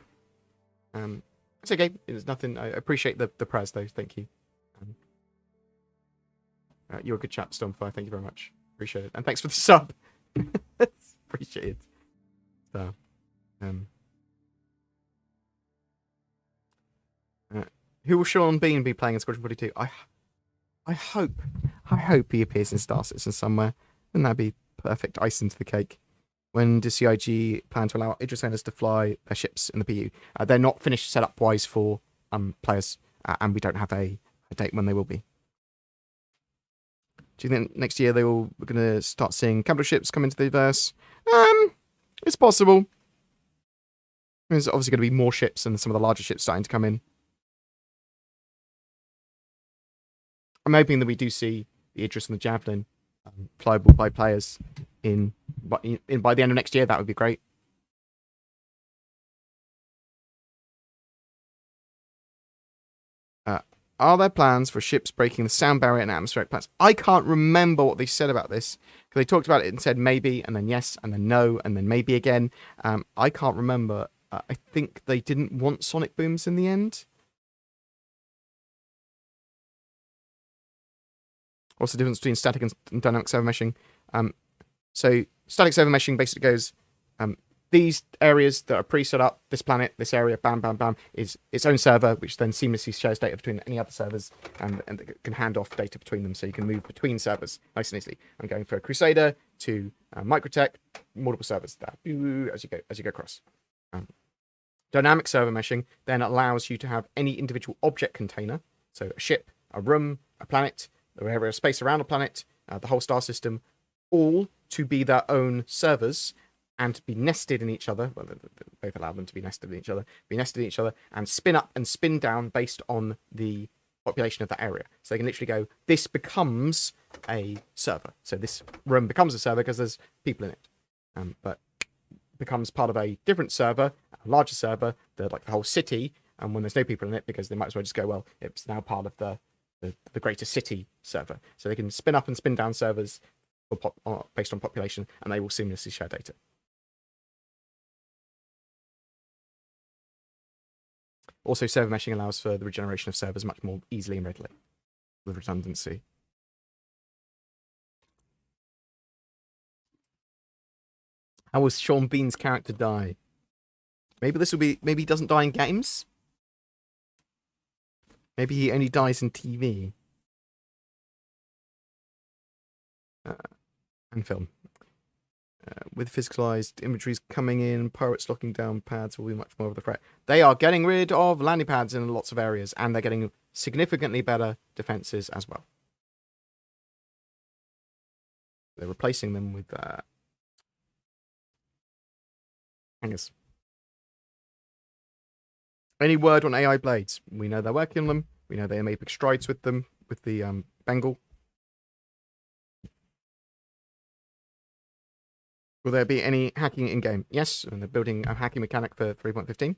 It's okay. It's nothing. I appreciate the praise though. Thank you. You're a good chap, Stormfire. Thank you very much. Appreciate it. And thanks for the sub. Appreciate it. So, who will Sean Bean be playing in Squadron 42? I hope he appears in Star Citizen somewhere. Wouldn't that be perfect icing to the cake? When does CIG plan to allow Idris owners to fly their ships in the PU? They're not finished setup-wise for players, and we don't have a date when they will be. Do you think next year we're going to start seeing capital ships come into the verse? It's possible. There's obviously going to be more ships and some of the larger ships starting to come in. I'm hoping that we do see the Idris and the Javelin flyable by players by the end of next year. That would be great. Are there plans for ships breaking the sound barrier and atmospheric plans? I can't remember what they said about this, because they talked about it and said maybe, and then yes, and then no, and then maybe again. I can't remember. I think they didn't want sonic booms in the end. What's the difference between static and dynamic servo meshing? So static servo meshing basically goes, the these areas that are pre-set up, this planet, this area, bam, bam, bam, is its own server, which then seamlessly shares data between any other servers and can hand off data between them, so you can move between servers nice and easily. I'm going for a Crusader to Microtech, multiple servers there as you go across. Dynamic server meshing then allows you to have any individual object container, so a ship, a room, a planet, or area of space around a planet, the whole star system, all to be their own servers and to be nested in each other. Well, both allow them to be nested in each other, and spin up and spin down based on the population of that area. So they can literally go, this becomes a server. So this room becomes a server because there's people in it. But becomes part of a different server, a larger server, like the whole city, and when there's no people in it, because they might as well just go, well, it's now part of the greater city server. So they can spin up and spin down servers based on population, and they will seamlessly share data. Also, server meshing allows for the regeneration of servers much more easily and readily, with redundancy. How will Sean Bean's character die? Maybe maybe he doesn't die in games? Maybe he only dies in TV. And film. With physicalized inventories coming in, pirates locking down pads will be much more of the threat. They are getting rid of landing pads in lots of areas, and they're getting significantly better defenses as well. They're replacing them with hangers. Any word on AI blades? We know they're working on them. We know they made big strides with them, with the Bengal. Will there be any hacking in-game? Yes, and they're building a hacking mechanic for 3.15.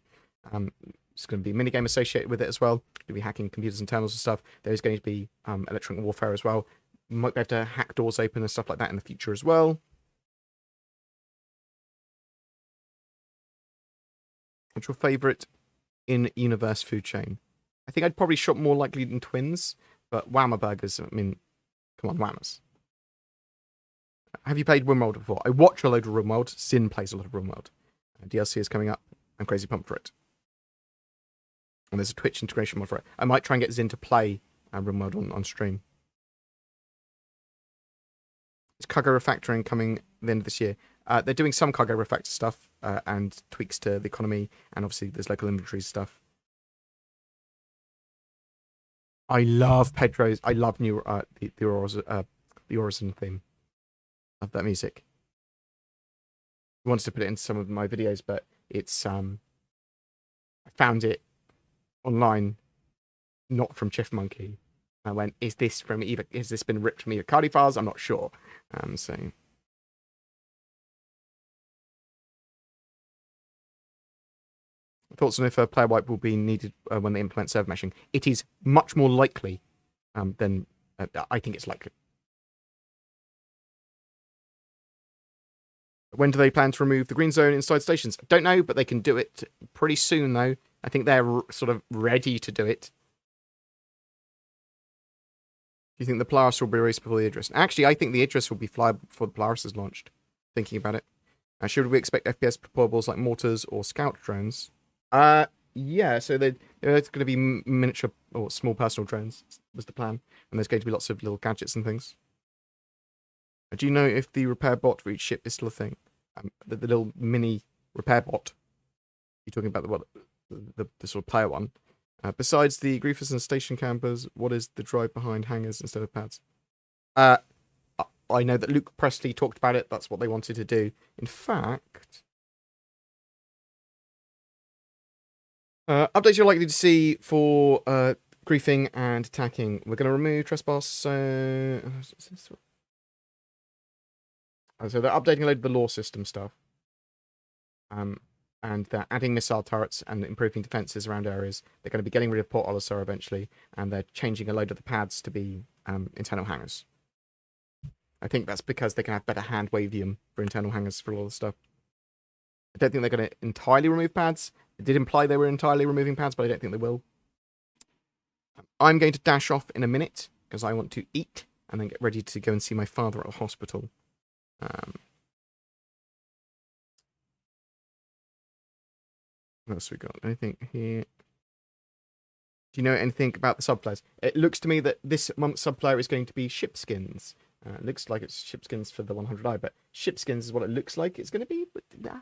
It's going to be a minigame associated with it as well. Going to be hacking computers and terminals and stuff. There's going to be electronic warfare as well. You might be able to hack doors open and stuff like that in the future as well. What's your favourite in-universe food chain? I think I'd probably shop more likely than Twins, but Whammer Burgers, I mean, come on, Whammers. Have you played RimWorld before? I watch a load of RimWorld. Sin plays a lot of RimWorld. DLC is coming up. I'm crazy pumped for it. And there's a Twitch integration mod for it. I might try and get Zin to play RimWorld on stream. Is cargo refactoring coming at the end of this year? They're doing some cargo refactor stuff and tweaks to the economy, and obviously there's local inventory stuff. I love Pedro's. I love the Horizon theme. Love that music. I wanted to put it into some of my videos, but it's I found it online, not from Chiffmonkey. I went, is this been ripped from either Cardi files? I'm not sure. So thoughts on if a player wipe will be needed when they implement server meshing? It is much more likely than I think it's likely. When do they plan to remove the green zone inside stations? I don't know, but they can do it pretty soon, though. I think they're sort of ready to do it. Do you think the Polaris will be released before the Idris? Actually, I think the Idris will be flyable before the Polaris is launched. Thinking about it. Should we expect FPS deployables like mortars or scout drones? Yeah, so there's going to be miniature or small personal drones, was the plan. And there's going to be lots of little gadgets and things. Do you know if the repair bot for each ship is still a thing? The little mini repair bot. You're talking about the sort of player one. Besides the Griefers and station campers, what is the drive behind hangars instead of pads? I know that Luke Presley talked about it. That's what they wanted to do. In fact, updates you're likely to see for griefing and attacking. We're going to remove trespass. So they're updating a load of the law system stuff. And they're adding missile turrets and improving defenses around areas. They're going to be getting rid of Port Olisar eventually, and they're changing a load of the pads to be internal hangars. I think that's because they can have better hand wavium for internal hangars for all the stuff. I don't think they're going to entirely remove pads. It did imply they were entirely removing pads, but I don't think they will. I'm going to dash off in a minute because I want to eat and then get ready to go and see my father at a hospital. What else we got? Anything here? Do you know anything about the subplayers? It looks to me that this month's subplayer is going to be shipskins. It looks like it's shipskins for the 100i, but shipskins is what it looks like it's going to be. But, nah.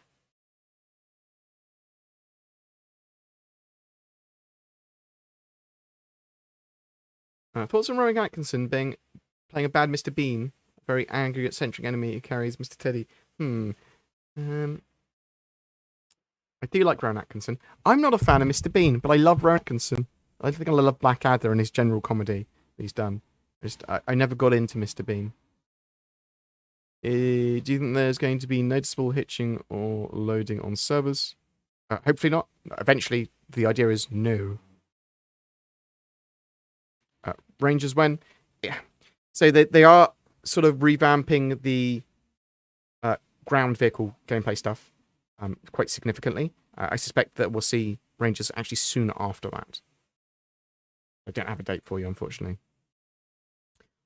Thoughts on Rowan Atkinson playing a bad Mr. Bean, a very angry, eccentric enemy who carries Mr. Teddy. I do like Rowan Atkinson. I'm not a fan of Mr. Bean, but I love Rowan Atkinson. I think I love Blackadder and his general comedy that he's done. I never got into Mr. Bean. Do you think there's going to be noticeable hitching or loading on servers? Hopefully not. Eventually, the idea is no. Rangers when? Yeah. So they are sort of revamping the ground vehicle gameplay stuff quite significantly. I suspect that we'll see Rangers actually soon after that. I don't have a date for you, unfortunately.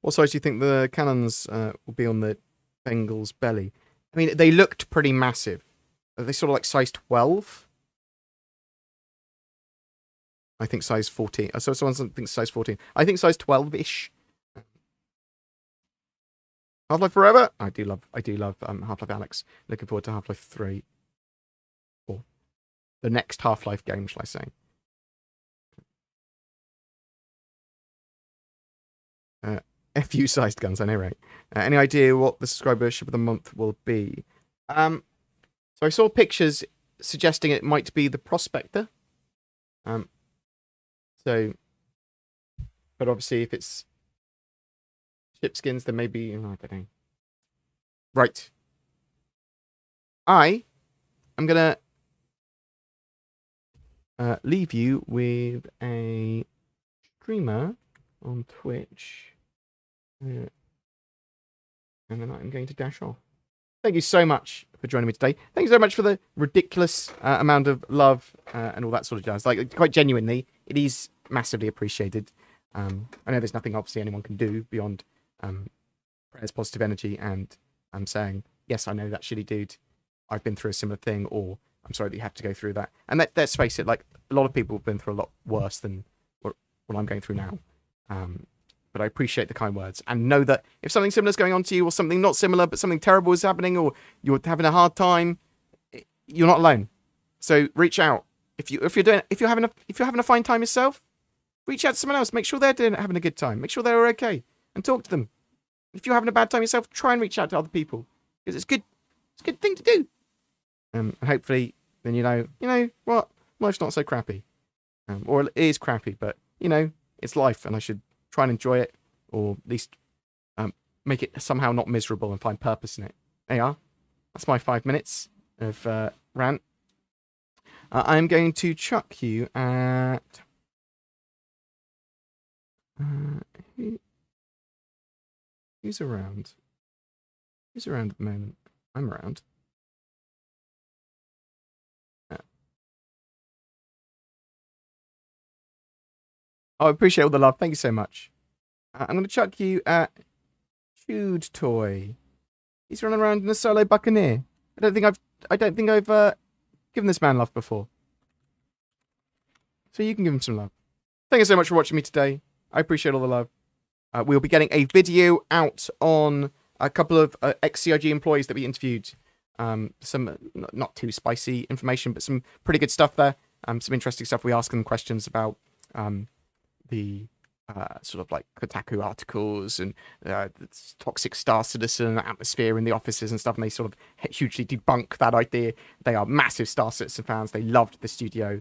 What size do you think the cannons will be on the Bengal's belly? I mean, they looked pretty massive. Are they sort of like size 12? I think size 14. So someone thinks size 14. I think size 12-ish. Half-Life Forever? I do love Half-Life Alyx. Looking forward to Half-Life 3. Or the next Half-Life game, shall I say. FU-sized guns, I know, right? Any idea what the subscribership of the month will be? So I saw pictures suggesting it might be the Prospector. So, but obviously if it's shipskins, then maybe, I don't know. Right. I am going to leave you with a streamer on Twitch. And then I'm going to dash off. Thank you so much for joining me today. Thank you so much for the ridiculous amount of love and all that sort of jazz. Like, quite genuinely, it is massively appreciated. I know there's nothing obviously anyone can do beyond prayers, positive energy, and I'm saying, yes, I know that shitty dude. I've been through a similar thing, or I'm sorry that you have to go through that. And let's face it, like, a lot of people have been through a lot worse than what I'm going through now. But I appreciate the kind words, and know that if something similar is going on to you, or something not similar but something terrible is happening, or you're having a hard time, you're not alone. So reach out. If you're having a fine time yourself, reach out to someone else. Make sure they're having a good time. Make sure they're okay, and talk to them. If you're having a bad time yourself, try and reach out to other people, because it's good. It's a good thing to do. And hopefully, then you know what, life's not so crappy, or it is crappy, but it's life, and I should try and enjoy it, or at least make it somehow not miserable and find purpose in it. There you are. That's my 5 minutes of rant. I'm going to chuck you at... who's around? Who's around at the moment? I'm around. I appreciate all the love. Thank you so much. I'm going to chuck you at Chewed Toy. He's running around in a solo buccaneer. I don't think I've given this man love before. So you can give him some love. Thank you so much for watching me today. I appreciate all the love. We'll be getting a video out on a couple of ex-CIG employees that we interviewed. Some not too spicy information, but some pretty good stuff there. Some interesting stuff. We asked them questions about the sort of like Kotaku articles and the toxic Star Citizen atmosphere in the offices and stuff, and they sort of hugely debunk that idea. They are massive Star Citizen fans. They loved the studio.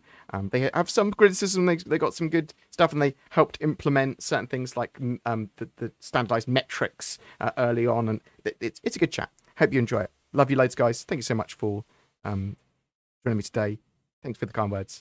They have some criticism. They got some good stuff, and they helped implement certain things like the standardized metrics early on, and it's a good chat. Hope you enjoy it. Love you loads, guys. Thank you so much for joining me today. Thanks for the kind words.